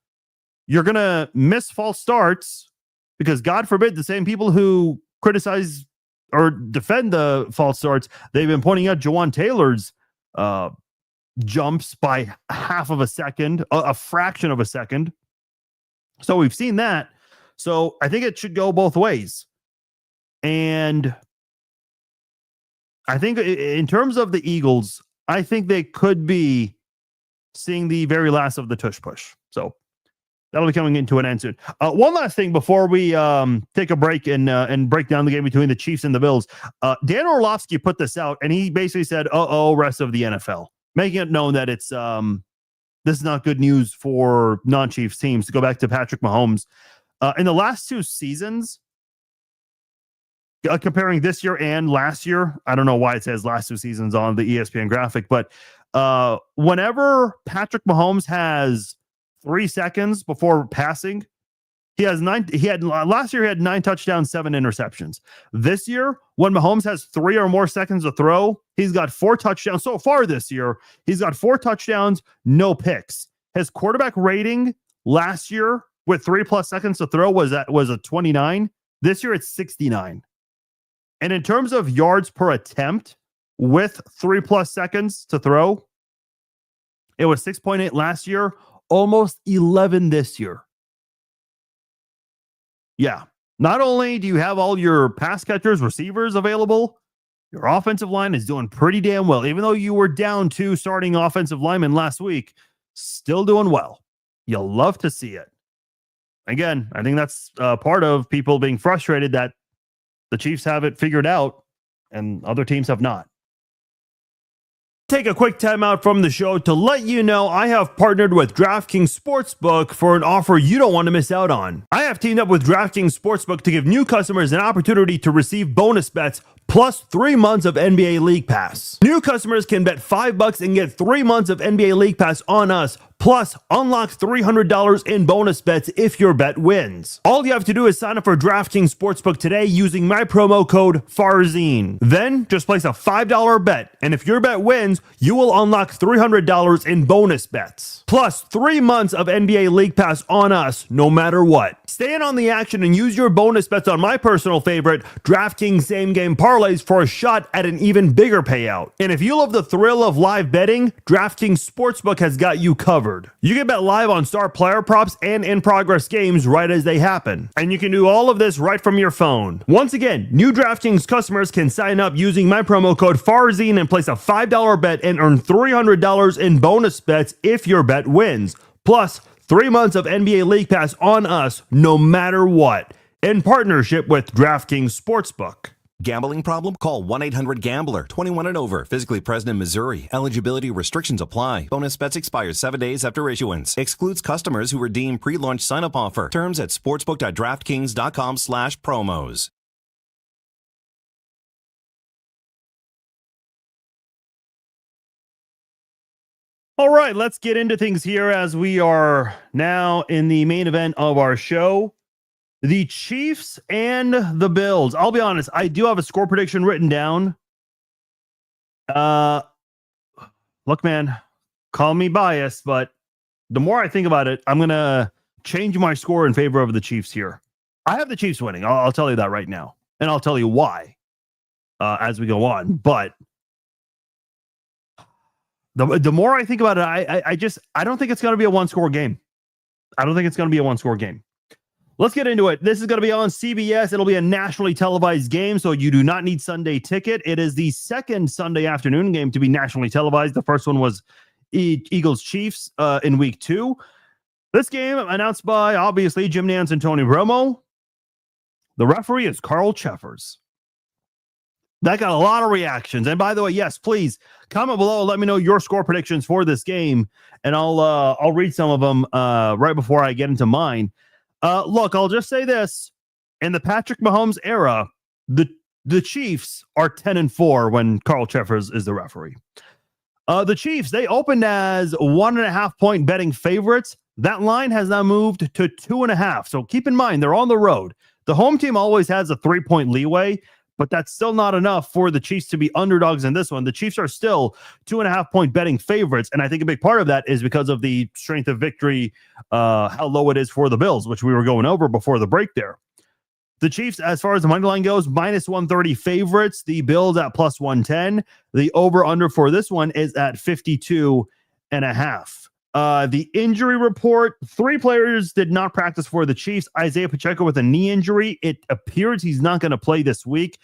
Speaker 1: you're going to miss false starts, because God forbid the same people who criticize or defend the false starts, they've been pointing out Jawan Taylor's jumps by half of a second, a fraction of a second. So we've seen that. So I think it should go both ways. And I think in terms of the Eagles, I think they could be seeing the very last of the tush push. So that'll be coming into an end soon. One last thing before we take a break and break down the game between the Chiefs and the Bills. Dan Orlovsky put this out, and he basically said, rest of the NFL, making it known that it's this is not good news for non-Chiefs teams. To go back to Patrick Mahomes, in the last two seasons, comparing this year and last year, I don't know why it says last two seasons on the ESPN graphic, but whenever Patrick Mahomes has 3 seconds before passing, last year he had 9 touchdowns, 7 interceptions. This year, when Mahomes has 3 or more seconds to throw, he's got 4 touchdowns. So far this year, he's got 4 touchdowns, no picks. His quarterback rating last year with 3+ seconds to throw was a 29. This year it's 69. And in terms of yards per attempt with 3+ seconds to throw, it was 6.8 last year, almost 11 this year. Yeah. Not only do you have all your pass catchers, receivers available, your offensive line is doing pretty damn well. Even though you were down 2 starting offensive linemen last week, still doing well. You'll love to see it. Again, I think that's part of people being frustrated that the Chiefs have it figured out and other teams have not. Take a quick time out from the show to let you know I have partnered with DraftKings Sportsbook for an offer you don't want to miss out on. I have teamed up with DraftKings Sportsbook to give new customers an opportunity to receive bonus bets plus 3 months of NBA League Pass. New customers can bet $5 and get 3 months of NBA League Pass on us, plus unlock $300 in bonus bets if your bet wins. All you have to do is sign up for DraftKings Sportsbook today using my promo code FARZINE. Then just place a $5 bet, and if your bet wins, you will unlock $300 in bonus bets, plus 3 months of NBA League Pass on us, no matter what. Stay in on the action and use your bonus bets on my personal favorite, DraftKings Same Game Parlays, for a shot at an even bigger payout. And if you love the thrill of live betting, DraftKings Sportsbook has got you covered. You can bet live on star player props and in-progress games right as they happen. And you can do all of this right from your phone. Once again, new DraftKings customers can sign up using my promo code FARZINE and place a $5 bet and earn $300 in bonus bets if your bet wins. Plus, 3 months of NBA League Pass on us, no matter what. In partnership with DraftKings Sportsbook.
Speaker 2: Gambling problem? Call 1-800-GAMBLER. 21 and over. Physically present in Missouri. Eligibility restrictions apply. Bonus bets expire 7 days after issuance. Excludes customers who redeem pre-launch sign-up offer. Terms at sportsbook.draftkings.com/promos.
Speaker 1: All right, let's get into things here as we are now in the main event of our show. The Chiefs and the Bills. I'll be honest, I do have a score prediction written down. Look, man, call me biased, but the more I think about it, I'm going to change my score in favor of the Chiefs here. I have the Chiefs winning. I'll tell you that right now. And I'll tell you why as we go on. But the more I think about it, I don't think it's going to be a one-score game. I don't think it's going to be a one-score game. Let's get into it. This is going to be on CBS. It'll be a nationally televised game, so you do not need Sunday ticket. It is the second Sunday afternoon game to be nationally televised. The first one was Eagles-Chiefs in week 2. This game announced by, obviously, Jim Nantz and Tony Romo. The referee is Carl Cheffers. That got a lot of reactions. And by the way, yes, please comment below. Let me know your score predictions for this game, and I'll read some of them right before I get into mine. Look, I'll just say this. In the Patrick Mahomes era, the Chiefs are 10-4 when Carl Cheffers is the referee. The Chiefs, they opened as 1.5 point betting favorites. That line has now moved to 2.5. So keep in mind, they're on the road. The home team always has a 3-point leeway, but that's still not enough for the Chiefs to be underdogs in this one. The Chiefs are still 2.5 point betting favorites. And I think a big part of that is because of the strength of victory, how low it is for the Bills, which we were going over before the break there. The Chiefs, as far as the money line goes, minus 130 favorites. The Bills at plus 110. The over-under for this one is at 52.5. The injury report, 3 players did not practice for the Chiefs. Isaiah Pacheco with a knee injury. It appears he's not going to play this week.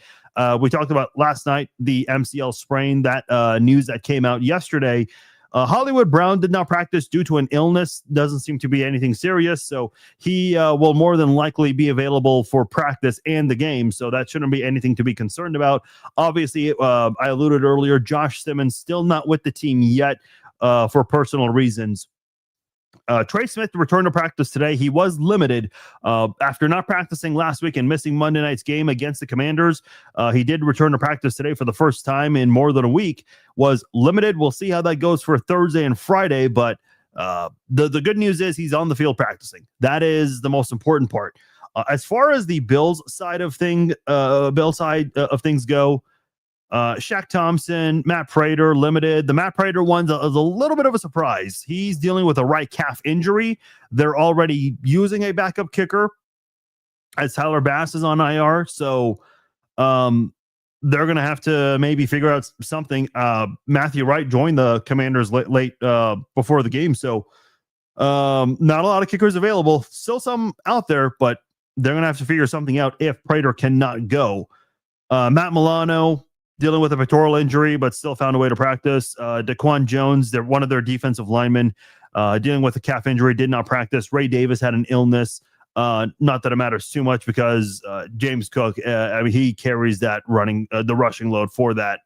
Speaker 1: We talked about last night, the MCL sprain, that news that came out yesterday. Hollywood Brown did not practice due to an illness. Doesn't seem to be anything serious. So he will more than likely be available for practice and the game. So that shouldn't be anything to be concerned about. Obviously, I alluded earlier, Josh Simmons still not with the team yet. For personal reasons. Trey Smith returned to practice today. He was limited after not practicing last week and missing Monday night's game against the Commanders. He did return to practice today for the first time in more than a week. Was limited. We'll see how that goes for Thursday and Friday. But the good news is he's on the field practicing. That is the most important part. As far as the Bills side of things go. Shaq Thompson, Matt Prater, limited. The Matt Prater one's is a little bit of a surprise. He's dealing with a right calf injury. They're already using a backup kicker as Tyler Bass is on IR. So they're going to have to maybe figure out something. Matthew Wright joined the Commanders late before the game. So not a lot of kickers available. Still some out there, but they're going to have to figure something out if Prater cannot go. Matt Milano, dealing with a pectoral injury, but still found a way to practice. Daquan Jones, they're one of their defensive linemen, dealing with a calf injury, did not practice. Ray Davis had an illness. Not that it matters too much because James Cook, he carries that the rushing load for that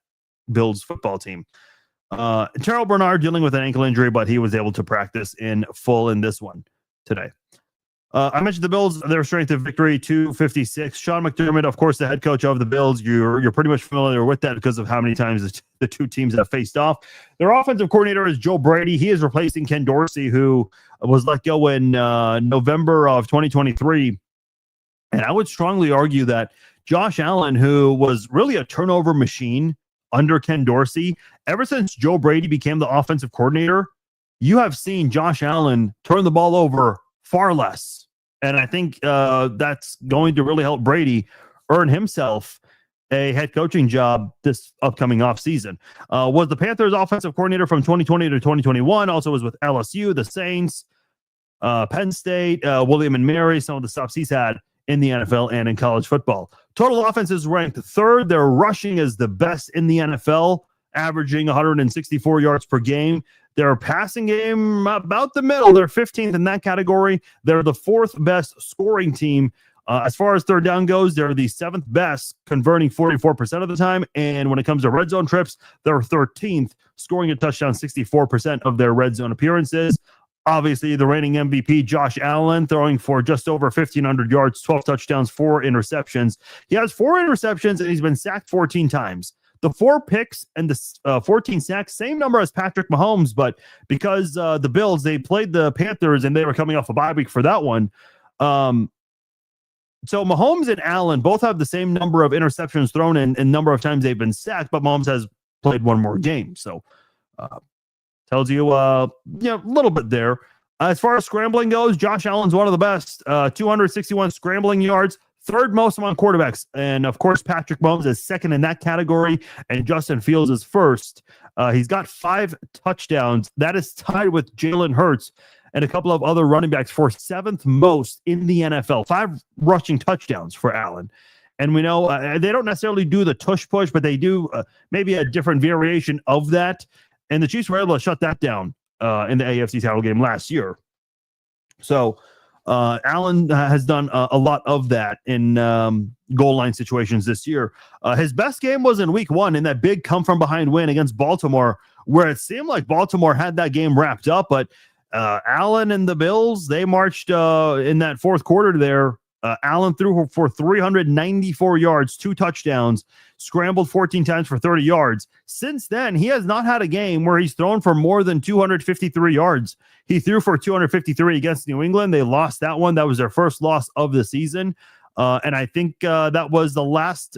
Speaker 1: Bills football team. Terrell Bernard dealing with an ankle injury, but he was able to practice in full in this one today. I mentioned the Bills, their strength of victory, 256. Sean McDermott, of course, the head coach of the Bills. You're pretty much familiar with that because of how many times the two teams have faced off. Their offensive coordinator is Joe Brady. He is replacing Ken Dorsey, who was let go in November of 2023. And I would strongly argue that Josh Allen, who was really a turnover machine under Ken Dorsey, ever since Joe Brady became the offensive coordinator, you have seen Josh Allen turn the ball over far less. And I think that's going to really help Brady earn himself a head coaching job this upcoming offseason. Was the Panthers offensive coordinator from 2020 to 2021, also was with LSU, the Saints, Penn State, William and Mary, some of the stops he's had in the NFL and in college football. Total offense is ranked third. Their rushing is the best in the NFL, averaging 164 yards per game. Their passing game, about the middle. They're 15th in that category. They're the fourth best scoring team. As far as third down goes, they're the seventh best, converting 44% of the time. And when it comes to red zone trips, they're 13th, scoring a touchdown 64% of their red zone appearances. Obviously, the reigning MVP, Josh Allen, throwing for just over 1,500 yards, 12 touchdowns, 4 interceptions. He has 4 interceptions, and he's been sacked 14 times. The 4 picks and the 14 sacks, same number as Patrick Mahomes, but because the Bills, they played the Panthers, and they were coming off a bye week for that one. So Mahomes and Allen both have the same number of interceptions thrown and number of times they've been sacked, but Mahomes has played one more game. So tells you, a little bit there. As far as scrambling goes, Josh Allen's one of the best, 261 scrambling yards, third most among quarterbacks. And of course, Patrick Mahomes is second in that category, and Justin Fields is first. He's got 5 touchdowns. That is tied with Jalen Hurts and a couple of other running backs for 7th most in the NFL. 5 rushing touchdowns for Allen. And we know they don't necessarily do the tush push, but they do maybe a different variation of that. And the Chiefs were able to shut that down in the AFC title game last year. So Allen has done a lot of that in goal line situations this year. His best game was in week 1 in that big come-from-behind win against Baltimore, where it seemed like Baltimore had that game wrapped up, but Allen and the Bills, they marched in that fourth quarter there. Allen threw for 394 yards, 2 touchdowns, scrambled 14 times for 30 yards. Since then, he has not had a game where he's thrown for more than 253 yards. He threw for 253 against New England. They lost that one. That was their first loss of the season. And I think that was the last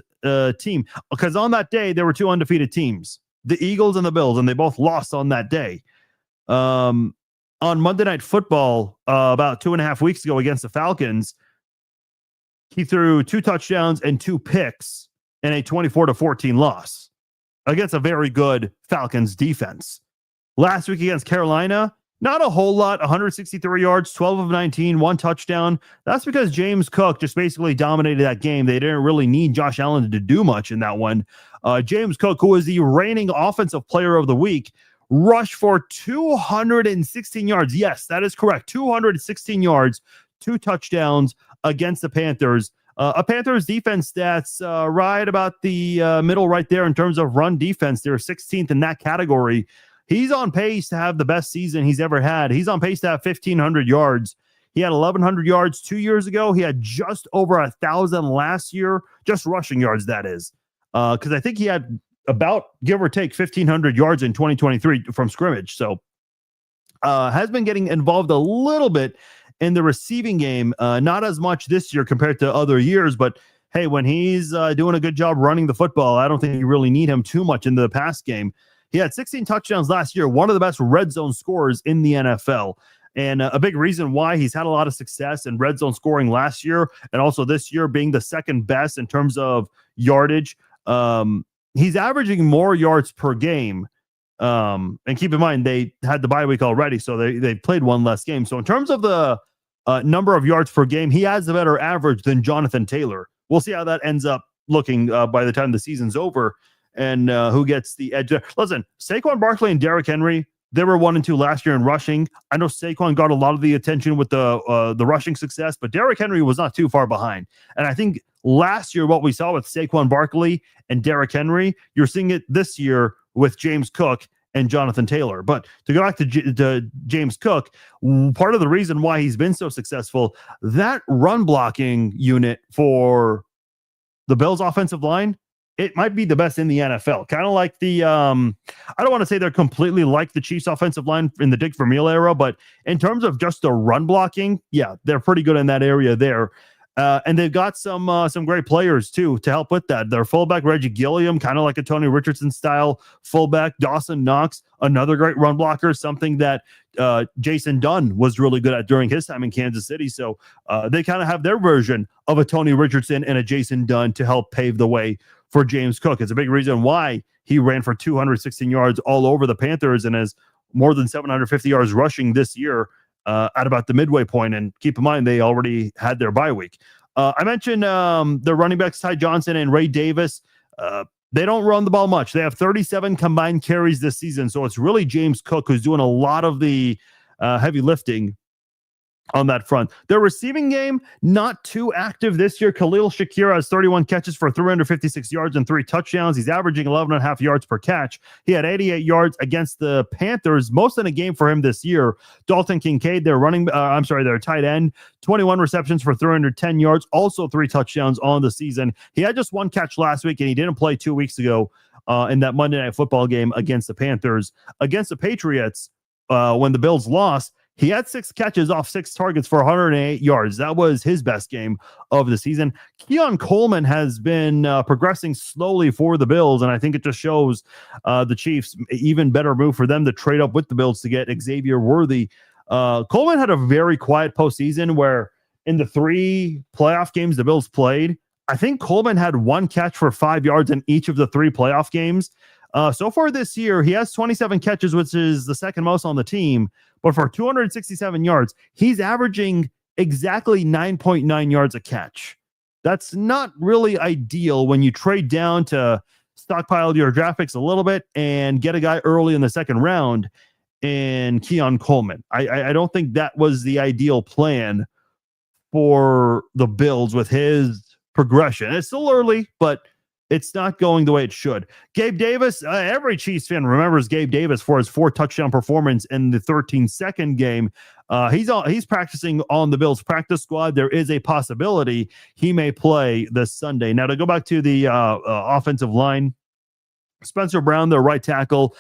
Speaker 1: team, because on that day, there were 2 undefeated teams, the Eagles and the Bills, and they both lost on that day. On Monday Night Football, about 2.5 weeks ago against the Falcons, he threw 2 touchdowns and 2 picks in a 24-14 loss against a very good Falcons defense. Last week against Carolina, not a whole lot, 163 yards, 12 of 19, 1 touchdown. That's because James Cook just basically dominated that game. They didn't really need Josh Allen to do much in that one. James Cook, who is the reigning offensive player of the week, rushed for 216 yards. Yes, that is correct. 216 yards, 2 touchdowns against the Panthers. A Panthers defense that's right about the middle right there in terms of run defense. They're 16th in that category. He's on pace to have the best season he's ever had. He's on pace to have 1,500 yards. He had 1,100 yards 2 years ago. He had just over 1,000 last year, just rushing yards, that is. Because I think he had about, give or take, 1,500 yards in 2023 from scrimmage. So has been getting involved a little bit in the receiving game, not as much this year compared to other years, but hey, when he's doing a good job running the football, I don't think you really need him too much in the pass game. He had 16 touchdowns last year, one of the best red zone scorers in the NFL. And a big reason why he's had a lot of success in red zone scoring last year, and also this year being the second best in terms of yardage. He's averaging more yards per game. And keep in mind, they had the bye week already, so they played one less game. So in terms of the number of yards per game, he has a better average than Jonathan Taylor. We'll see how that ends up looking by the time the season's over and who gets the edge there. Listen, Saquon Barkley and Derrick Henry, they were 1 and 2 last year in rushing. I know Saquon got a lot of the attention with the rushing success, but Derrick Henry was not too far behind. And I think last year, what we saw with Saquon Barkley and Derrick Henry, you're seeing it this year with James Cook and Jonathan Taylor. But to go back to James Cook, part of the reason why he's been so successful, that run blocking unit for the Bills offensive line, it might be the best in the NFL. Kind of like the, I don't want to say they're completely like the Chiefs offensive line in the Dick Vermeil era, but in terms of just the run blocking, yeah, they're pretty good in that area there. And they've got some great players too to help with that. Their fullback Reggie Gilliam, kind of like a Tony Richardson style fullback. Dawson Knox, another great run blocker, something that Jason Dunn was really good at during his time in Kansas City. So they kind of have their version of a Tony Richardson and a Jason Dunn to help pave the way for James Cook. It's a big reason why he ran for 216 yards all over the Panthers and has more than 750 yards rushing this year. At about the midway point, and keep in mind they already had their bye week. I mentioned the running backs Ty Johnson and Ray Davis. They don't run the ball much. They have 37 combined carries this season, so it's really James Cook who's doing a lot of the heavy lifting on that front. Their receiving game, not too active this year. Khalil Shakir has 31 catches for 356 yards and 3 touchdowns. He's averaging 11.5 yards per catch. He had 88 yards against the Panthers, most in a game for him this year. Dalton Kincaid, their tight end, 21 receptions for 310 yards, also 3 touchdowns on the season. He had just 1 catch last week, and he didn't play 2 weeks ago in that Monday Night Football game against the Panthers. Against the Patriots, when the Bills lost, he had 6 catches off 6 targets for 108 yards. That was his best game of the season. Keon Coleman has been progressing slowly for the Bills, and I think it just shows the Chiefs even better move for them to trade up with the Bills to get Xavier Worthy. Coleman had a very quiet postseason where in the 3 playoff games the Bills played, I think Coleman had 1 catch for 5 yards in each of the 3 playoff games. So far this year, he has 27 catches, which is the second most on the team. But for 267 yards, he's averaging exactly 9.9 yards a catch. That's not really ideal when you trade down to stockpile your draft picks a little bit and get a guy early in the second round in Keon Coleman. I don't think that was the ideal plan for the Bills with his progression. It's still early, but it's not going the way it should. Gabe Davis, every Chiefs fan remembers Gabe Davis for his 4 touchdown performance in the 13-second game. He's practicing on the Bills practice squad. There is a possibility he may play this Sunday. Now, to go back to the offensive line, Spencer Brown, their right tackle,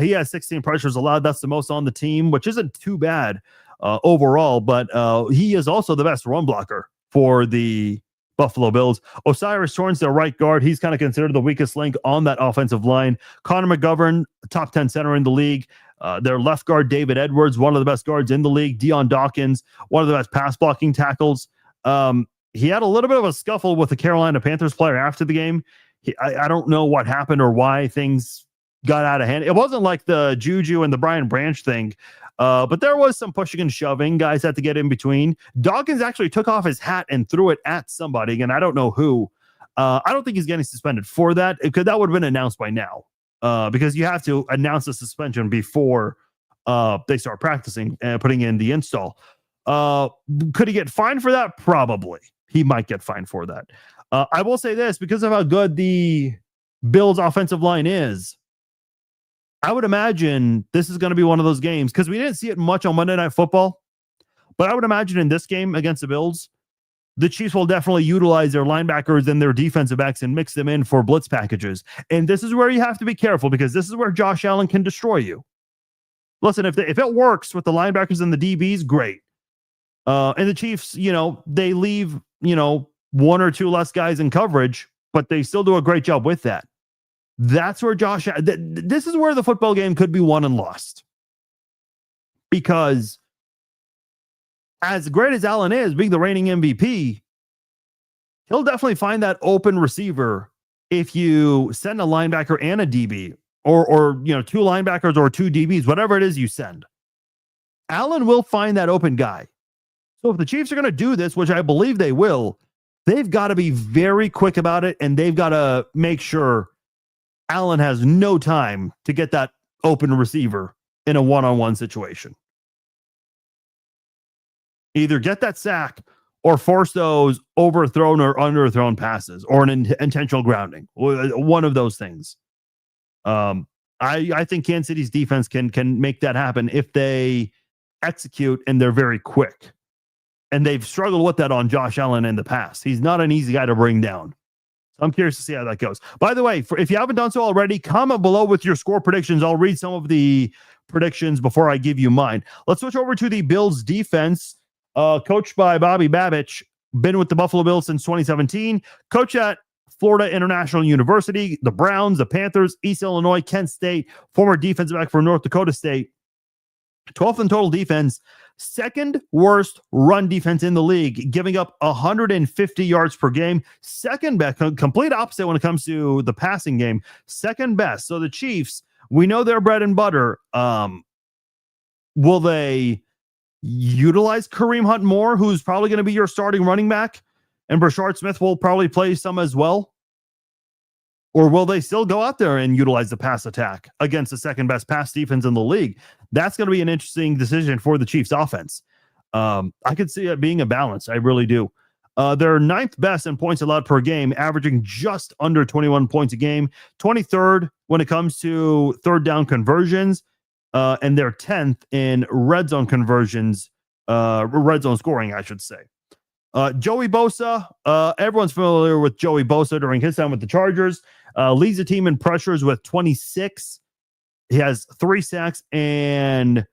Speaker 1: he has 16 pressures allowed. That's the most on the team, which isn't too bad overall, but he is also the best run blocker for the Buffalo Bills. Osiris Torrance, their right guard, he's kind of considered the weakest link on that offensive line. Connor McGovern, top 10 center in the league. Their left guard, David Edwards, one of the best guards in the league. Deion Dawkins, one of the best pass blocking tackles. He had a little bit of a scuffle with the Carolina Panthers player after the game. I don't know what happened or why things got out of hand. It wasn't like the Juju and the Brian Branch thing, but there was some pushing and shoving. Guys had to get in between. Dawkins actually took off his hat and threw it at somebody, and I don't know who. I don't think he's getting suspended for that, because that would have been announced by now, because you have to announce the suspension before they start practicing and putting in the install. Could he get fined for that? Probably. He might get fined for that. I will say this, because of how good the Bills offensive line is, I would imagine this is going to be one of those games, because we didn't see it much on Monday Night Football, but I would imagine in this game against the Bills, the Chiefs will definitely utilize their linebackers and their defensive backs and mix them in for blitz packages. And this is where you have to be careful, because this is where Josh Allen can destroy you. Listen, if it works with the linebackers and the DBs, great. And the Chiefs, they leave, 1 or 2 less guys in coverage, but they still do a great job with that. That's where this is where the football game could be won and lost. Because as great as Allen is, being the reigning MVP, he'll definitely find that open receiver if you send a linebacker and a DB, or 2 linebackers or 2 DBs, whatever it is you send. Allen will find that open guy. So if the Chiefs are going to do this, which I believe they will, they've got to be very quick about it, and they've got to make sure Allen has no time to get that open receiver in a one-on-one situation. Either get that sack or force those overthrown or underthrown passes, or an intentional grounding. One of those things. I think Kansas City's defense can make that happen if they execute and they're very quick. And they've struggled with that on Josh Allen in the past. He's not an easy guy to bring down. So I'm curious to see how that goes. By the way, if you haven't done so already, comment below with your score predictions. I'll read some of the predictions before I give you mine. Let's switch over to the Bills defense, coached by Bobby Babich. Been with the Buffalo Bills since 2017. Coach at Florida International University, the Browns, the Panthers, East Illinois, Kent State, former defensive back for North Dakota State. 12th in total defense, second worst run defense in the league, giving up 150 yards per game. Second best, complete opposite when it comes to the passing game. Second best. So the Chiefs, we know their bread and butter. Will they utilize Kareem Hunt more, who's probably going to be your starting running back? And Brashard Smith will probably play some as well? Or will they still go out there and utilize the pass attack against the second best pass defense in the league? That's going to be an interesting decision for the Chiefs offense. I could see it being a balance. I really do. They're ninth best in points allowed per game, averaging just under 21 points a game. 23rd when it comes to third down conversions. And they're 10th in red zone conversions, red zone scoring, I should say. Joey Bosa, everyone's familiar with Joey Bosa during his time with the Chargers. Leads the team in pressures with 26. He has 3 sacks and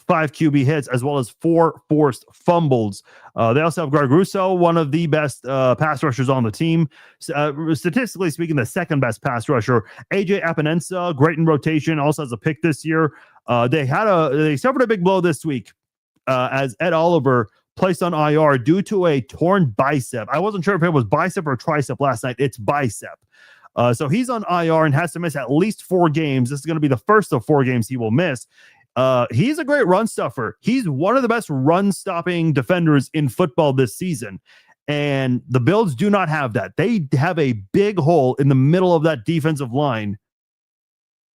Speaker 1: 5 QB hits, as well as 4 forced fumbles. They also have Greg Rousseau, one of the best pass rushers on the team. Statistically speaking, the second best pass rusher. AJ Epinesa, great in rotation, also has a pick this year. They suffered a big blow this week as Ed Oliver placed on IR due to a torn bicep. I wasn't sure if it was bicep or tricep last night. It's bicep. So he's on IR and has to miss at least 4 games. This is going to be the first of 4 games he will miss. He's a great run stuffer. He's one of the best run stopping defenders in football this season. And the Bills do not have that. They have a big hole in the middle of that defensive line.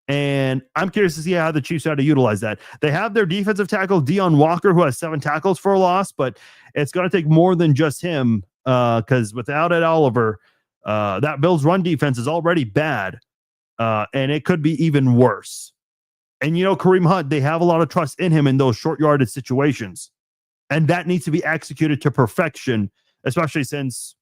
Speaker 1: And I'm curious to see how the Chiefs try to utilize that. They have their defensive tackle, Deon Walker, who has 7 tackles for a loss, but it's going to take more than just him because without Ed Oliver, that Bills run defense is already bad, and it could be even worse. And, Kareem Hunt, they have a lot of trust in him in those short yardage situations, and that needs to be executed to perfection, especially since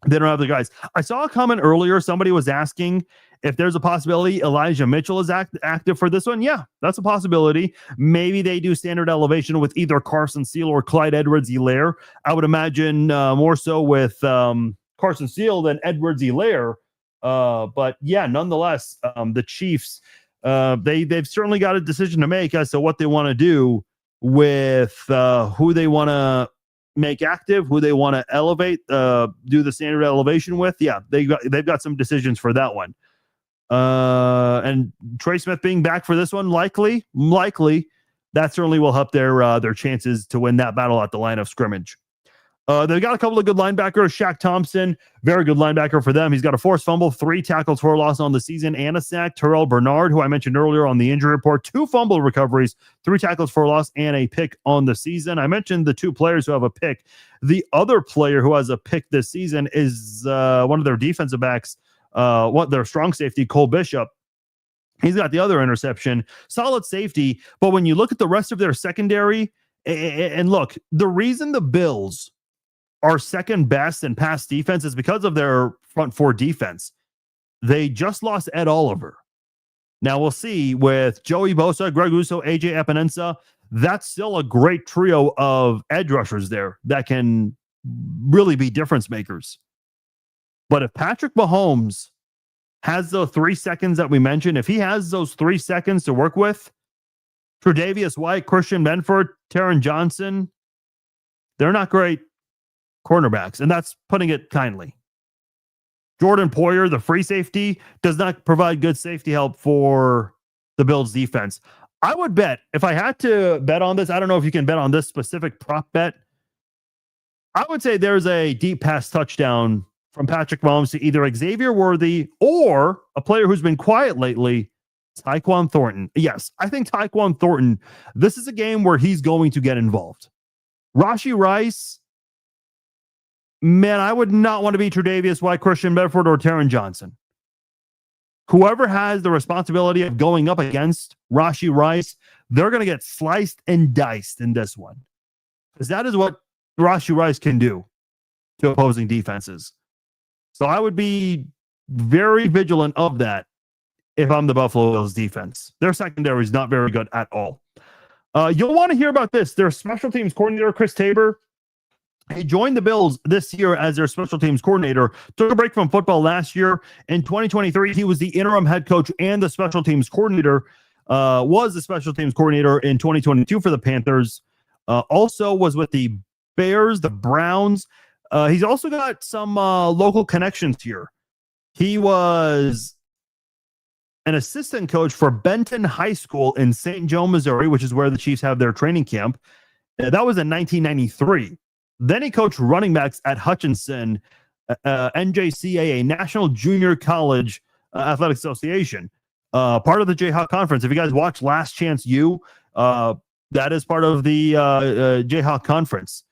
Speaker 1: they don't have the guys. I saw a comment earlier. Somebody was asking if there's a possibility Elijah Mitchell is active for this one. Yeah, that's a possibility. Maybe they do standard elevation with either Carson Seal or Clyde Edwards-Helaire. I would imagine more so with Carson Seal than Edwards-Helaire. But yeah, nonetheless, the Chiefs, they've certainly got a decision to make as to what they want to do with who they want to make active, who they want to elevate, do the standard elevation with. Yeah, they've got some decisions for that one. And Trey Smith being back for this one, likely, that certainly will help their chances to win that battle at the line of scrimmage. They've got a couple of good linebackers. Shaq Thompson, very good linebacker for them. He's got a forced fumble, 3 tackles for a loss on the season, and a sack. Terrell Bernard, who I mentioned earlier on the injury report, 2 fumble recoveries, 3 tackles for a loss, and a pick on the season. I mentioned the 2 players who have a pick. The other player who has a pick this season is one of their defensive backs, their strong safety, Cole Bishop. He's got the other interception. Solid safety, but when you look at the rest of their secondary, and look, the reason the Bills are second best in pass defense is because of their front 4 defense. They just lost Ed Oliver. Now we'll see with Joey Bosa, Greg Rousseau, AJ Epinesa. That's still a great trio of edge rushers there that can really be difference makers. But if Patrick Mahomes has the 3 seconds that we mentioned, if he has those 3 seconds to work with, Tre'Davious White, Christian Benford, Taron Johnson, they're not great cornerbacks, and that's putting it kindly. Jordan Poyer, the free safety, does not provide good safety help for the Bills defense. I would bet, if I had to bet on this, I don't know if you can bet on this specific prop bet, I would say there's a deep pass touchdown from Patrick Mahomes to either Xavier Worthy or a player who's been quiet lately, Tyquan Thornton. Yes, I think Tyquan Thornton, this is a game where he's going to get involved. Rashee Rice, man, I would not want to be Tre'Davious White, Christian Bedford, or Taron Johnson. Whoever has the responsibility of going up against Rashee Rice, they're going to get sliced and diced in this one. Because that is what Rashee Rice can do to opposing defenses. So I would be very vigilant of that if I'm the Buffalo Bills defense. Their secondary is not very good at all. You'll want to hear about this. Their special teams coordinator, Chris Tabor, he joined the Bills this year as their special teams coordinator, took a break from football last year. In 2023, he was the interim head coach and the special teams coordinator, was the special teams coordinator in 2022 for the Panthers. Also was with the Bears, the Browns. He's also got some local connections here. He was an assistant coach for Benton High School in St. Joe, Missouri, which is where the Chiefs have their training camp. That was in 1993. Then he coached running backs at Hutchinson, NJCAA, National Junior College Athletic Association, part of the Jayhawk Conference. If you guys watch Last Chance U, that is part of the Jayhawk Conference.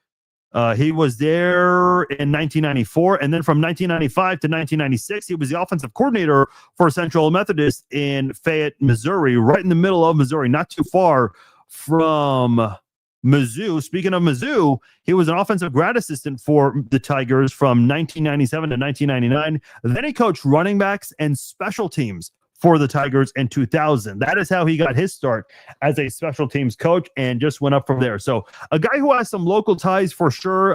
Speaker 1: He was there in 1994, and then from 1995 to 1996, he was the offensive coordinator for Central Methodist in Fayette, Missouri, right in the middle of Missouri, not too far from Mizzou. Speaking of Mizzou, he was an offensive grad assistant for the Tigers from 1997 to 1999. Then he coached running backs and special teams for the Tigers in 2000. That is how he got his start as a special teams coach and just went up from there. So a guy who has some local ties for sure,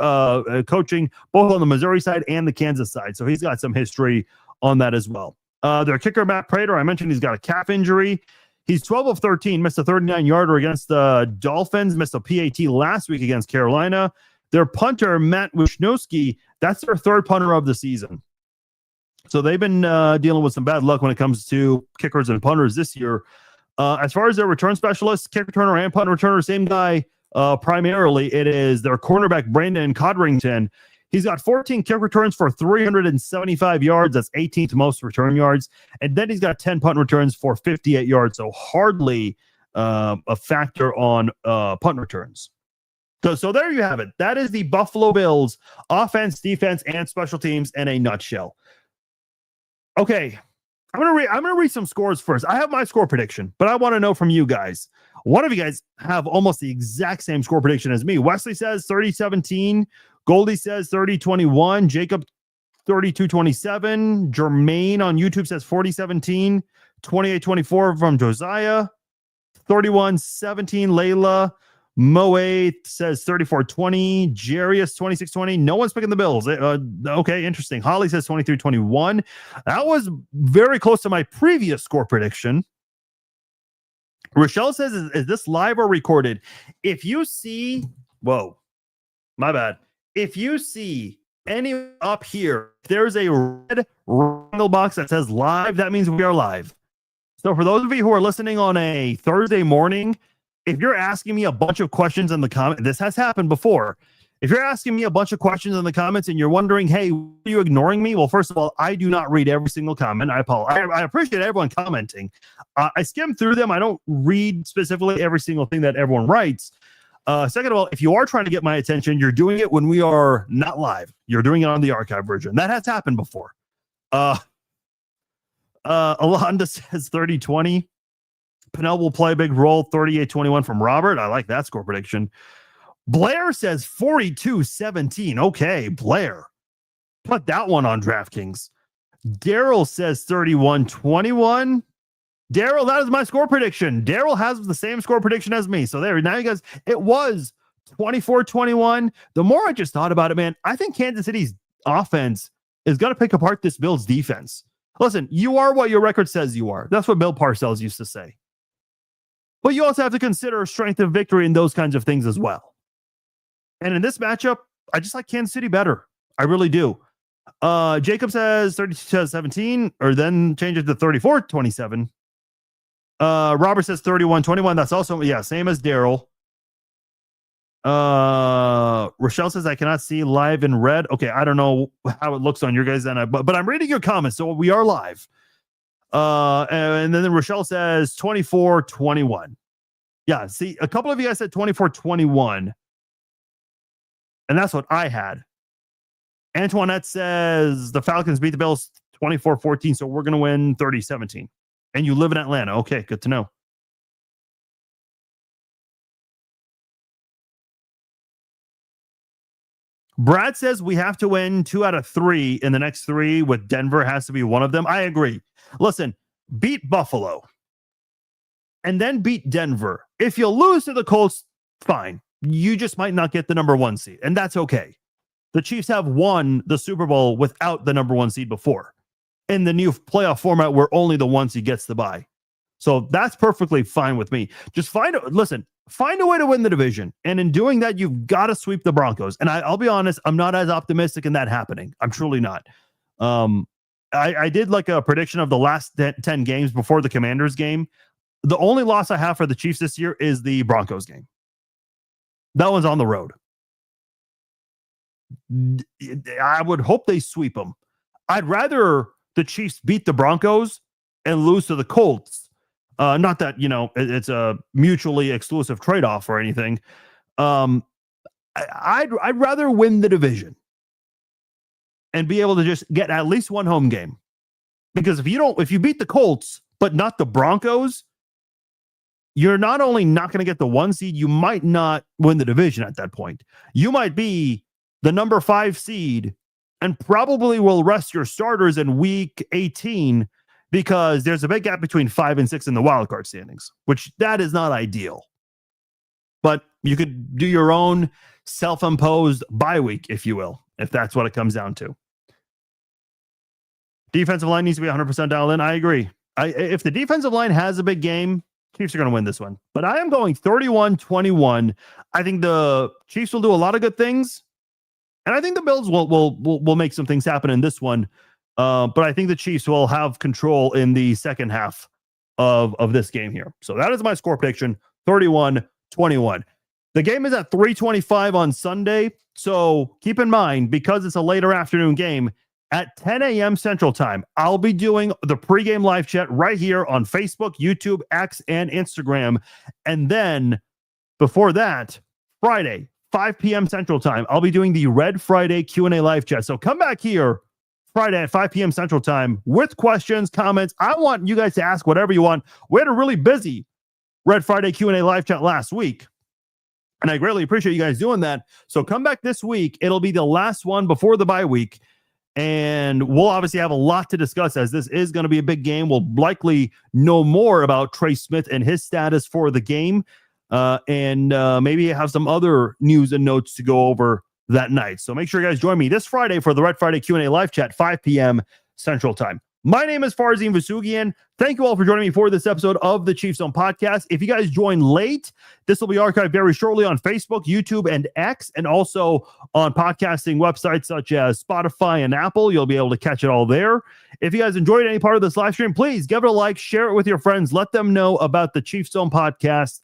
Speaker 1: coaching both on the Missouri side and the Kansas side. So he's got some history on that as well. Their kicker, Matt Prater, I mentioned he's got a calf injury. He's 12 of 13, missed a 39-yarder against the Dolphins, missed a PAT last week against Carolina. Their punter, Matt Wisniewski, that's their third punter of the season. So they've been dealing with some bad luck when it comes to kickers and punters this year. As far as their return specialists, kick returner and punt returner, same guy primarily. It is their cornerback, Brandon Codrington. He's got 14 kick returns for 375 yards. That's 18th most return yards. And then he's got 10 punt returns for 58 yards. So hardly a factor on punt returns. So there you have it. That is the Buffalo Bills offense, defense, and special teams in a nutshell. Okay, I'm gonna read some scores first. I have my score prediction, but I want to know from you guys. One of you guys have almost the exact same score prediction as me. Wesley says 30-17. Goldie says 30-21. Jacob 32-27. Jermaine on YouTube says 40-17. 28-24 from Josiah. 31-17. Layla. Moe says 34-20. Jarius 26-20. No one's picking the Bills. Okay, interesting. Holly says 23-21. That was very close to my previous score prediction. Rochelle says, is this live or recorded? If you see, whoa, my bad. If you see any up here, there's a red rectangle box that says live, that means we are live. So for those of you who are listening on a Thursday morning, if you're asking me a bunch of questions in the comments, this has happened before. If you're asking me a bunch of questions in the comments and you're wondering, hey, are you ignoring me? Well, first of all, I do not read every single comment. I apologize. I appreciate everyone commenting. I skim through them. I don't read specifically every single thing that everyone writes. Second of all, if you are trying to get my attention, you're doing it when we are not live. You're doing it on the archive version. That has happened before. Alonda says 30-20. Pinnell will play a big role, 38-21 from Robert. I like that score prediction. Blair says 42-17. Okay, Blair. Put that one on DraftKings. Daryl says 31-21. Daryl, that is my score prediction. Daryl has the same score prediction as me. So there, now you guys, it was 24-21. The more I just thought about it, man, I think Kansas City's offense is going to pick apart this Bills defense. Listen, you are what your record says you are. That's what Bill Parcells used to say. But you also have to consider strength of victory and those kinds of things as well. And in this matchup, I just like Kansas City better. I really do. Jacob says 32-17, or then change it to 34-27. Robert says 31-21. That's also, yeah, same as Daryl. Rochelle says I cannot see live in red. Okay, I don't know how it looks on your guys' end, but I'm reading your comments, so we are live. And then Rochelle says 24-21. Yeah, see, a couple of you guys said 24-21. And that's what I had. Antoinette says the Falcons beat the Bills 24-14. So we're going to win 30-17. And you live in Atlanta. Okay, good to know. Brad says we have to win 2 out of 3 in the next 3, with Denver has to be one of them. I agree. Listen, beat Buffalo and then beat Denver. If you lose to the Colts, fine. You just might not get the number 1 seed, and that's okay. The Chiefs have won the Super Bowl without the number 1 seed before in the new playoff format where only the 1 seed gets the bye. So that's perfectly fine with me. Just find a way to win the division. And in doing that, you've got to sweep the Broncos. And I'll be honest, I'm not as optimistic in that happening. I'm truly not. I did like a prediction of the last 10 games before the Commanders game. The only loss I have for the Chiefs this year is the Broncos game. That one's on the road. I would hope they sweep them. I'd rather the Chiefs beat the Broncos and lose to the Colts. Not that, it's a mutually exclusive trade-off or anything. I'd rather win the division and be able to just get at least one home game. Because if you beat the Colts, but not the Broncos, you're not only not going to get the 1 seed, you might not win the division at that point. You might be the number 5 seed and probably will rest your starters in week 18 because there's a big gap between 5 and 6 in the wildcard standings, which that is not ideal. But you could do your own self-imposed bye week, if you will, if that's what it comes down to. Defensive line needs to be 100% dialed in. I agree. If the defensive line has a big game, Chiefs are going to win this one. But I am going 31-21. I think the Chiefs will do a lot of good things. And I think the Bills will make some things happen in this one. But I think the Chiefs will have control in the second half of this game here. So that is my score prediction, 31-21. The game is at 3:25 on Sunday. So keep in mind, because it's a later afternoon game, at 10 a.m. Central Time, I'll be doing the pregame live chat right here on Facebook, YouTube, X, and Instagram. And then before that, Friday, 5 p.m. Central Time, I'll be doing the Red Friday Q&A live chat. So come back here Friday at 5 p.m. Central Time with questions, comments. I want you guys to ask whatever you want. We had a really busy Red Friday Q&A live chat last week, and I greatly appreciate you guys doing that. So come back this week. It'll be the last one before the bye week, and we'll obviously have a lot to discuss as this is going to be a big game. We'll likely know more about Trey Smith and his status for the game, and maybe have some other news and notes to go over that night. So make sure you guys join me this Friday for the Red Friday Q&A live chat, 5 p.m. Central Time. My name is Farzin Vousoughian. Thank you all for joining me for this episode of the Chiefs Zone Podcast. If you guys join late, this will be archived very shortly on Facebook, YouTube, and X, and also on podcasting websites such as Spotify and Apple. You'll be able to catch it all there. If you guys enjoyed any part of this live stream, please give it a like, share it with your friends, let them know about the Chiefs Zone Podcast.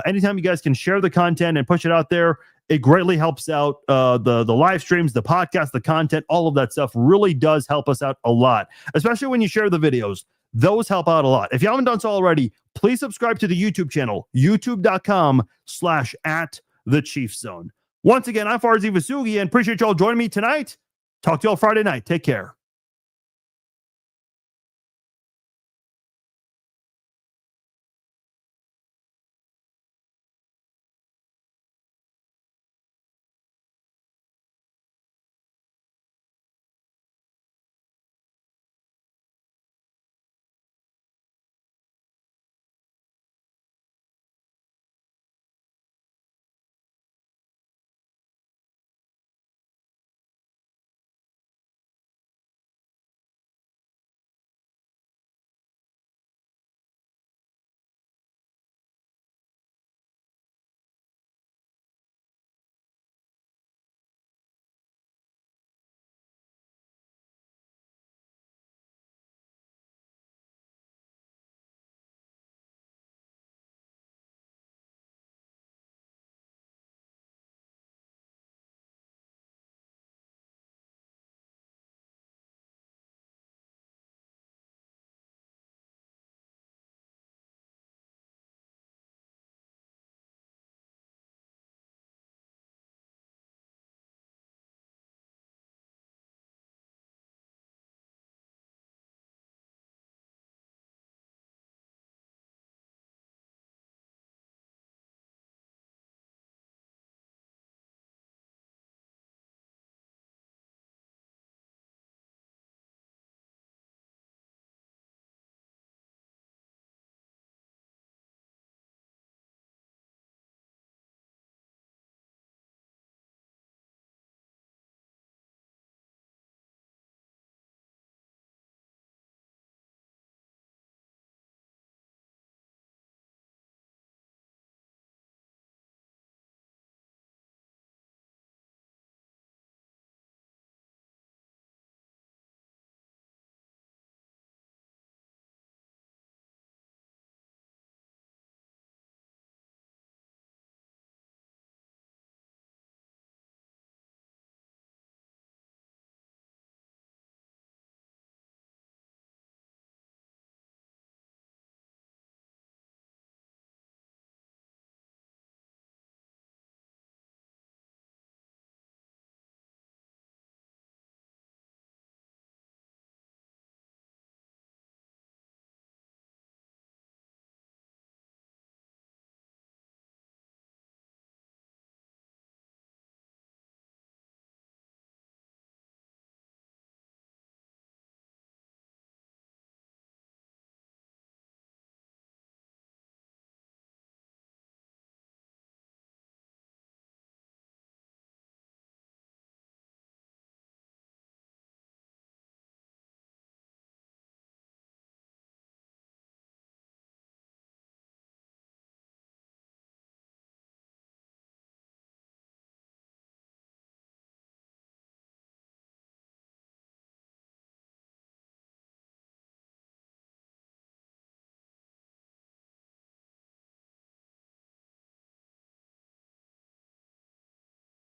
Speaker 1: Anytime you guys can share the content and push it out there, it greatly helps out the live streams, the podcast, the content, all of that stuff really does help us out a lot, especially when you share the videos. Those help out a lot. If you haven't done so already, please subscribe to the YouTube channel, youtube.com/@thechiefszone. Once again, I'm Farzin Vousoughian and appreciate y'all joining me tonight. Talk to y'all Friday night. Take care.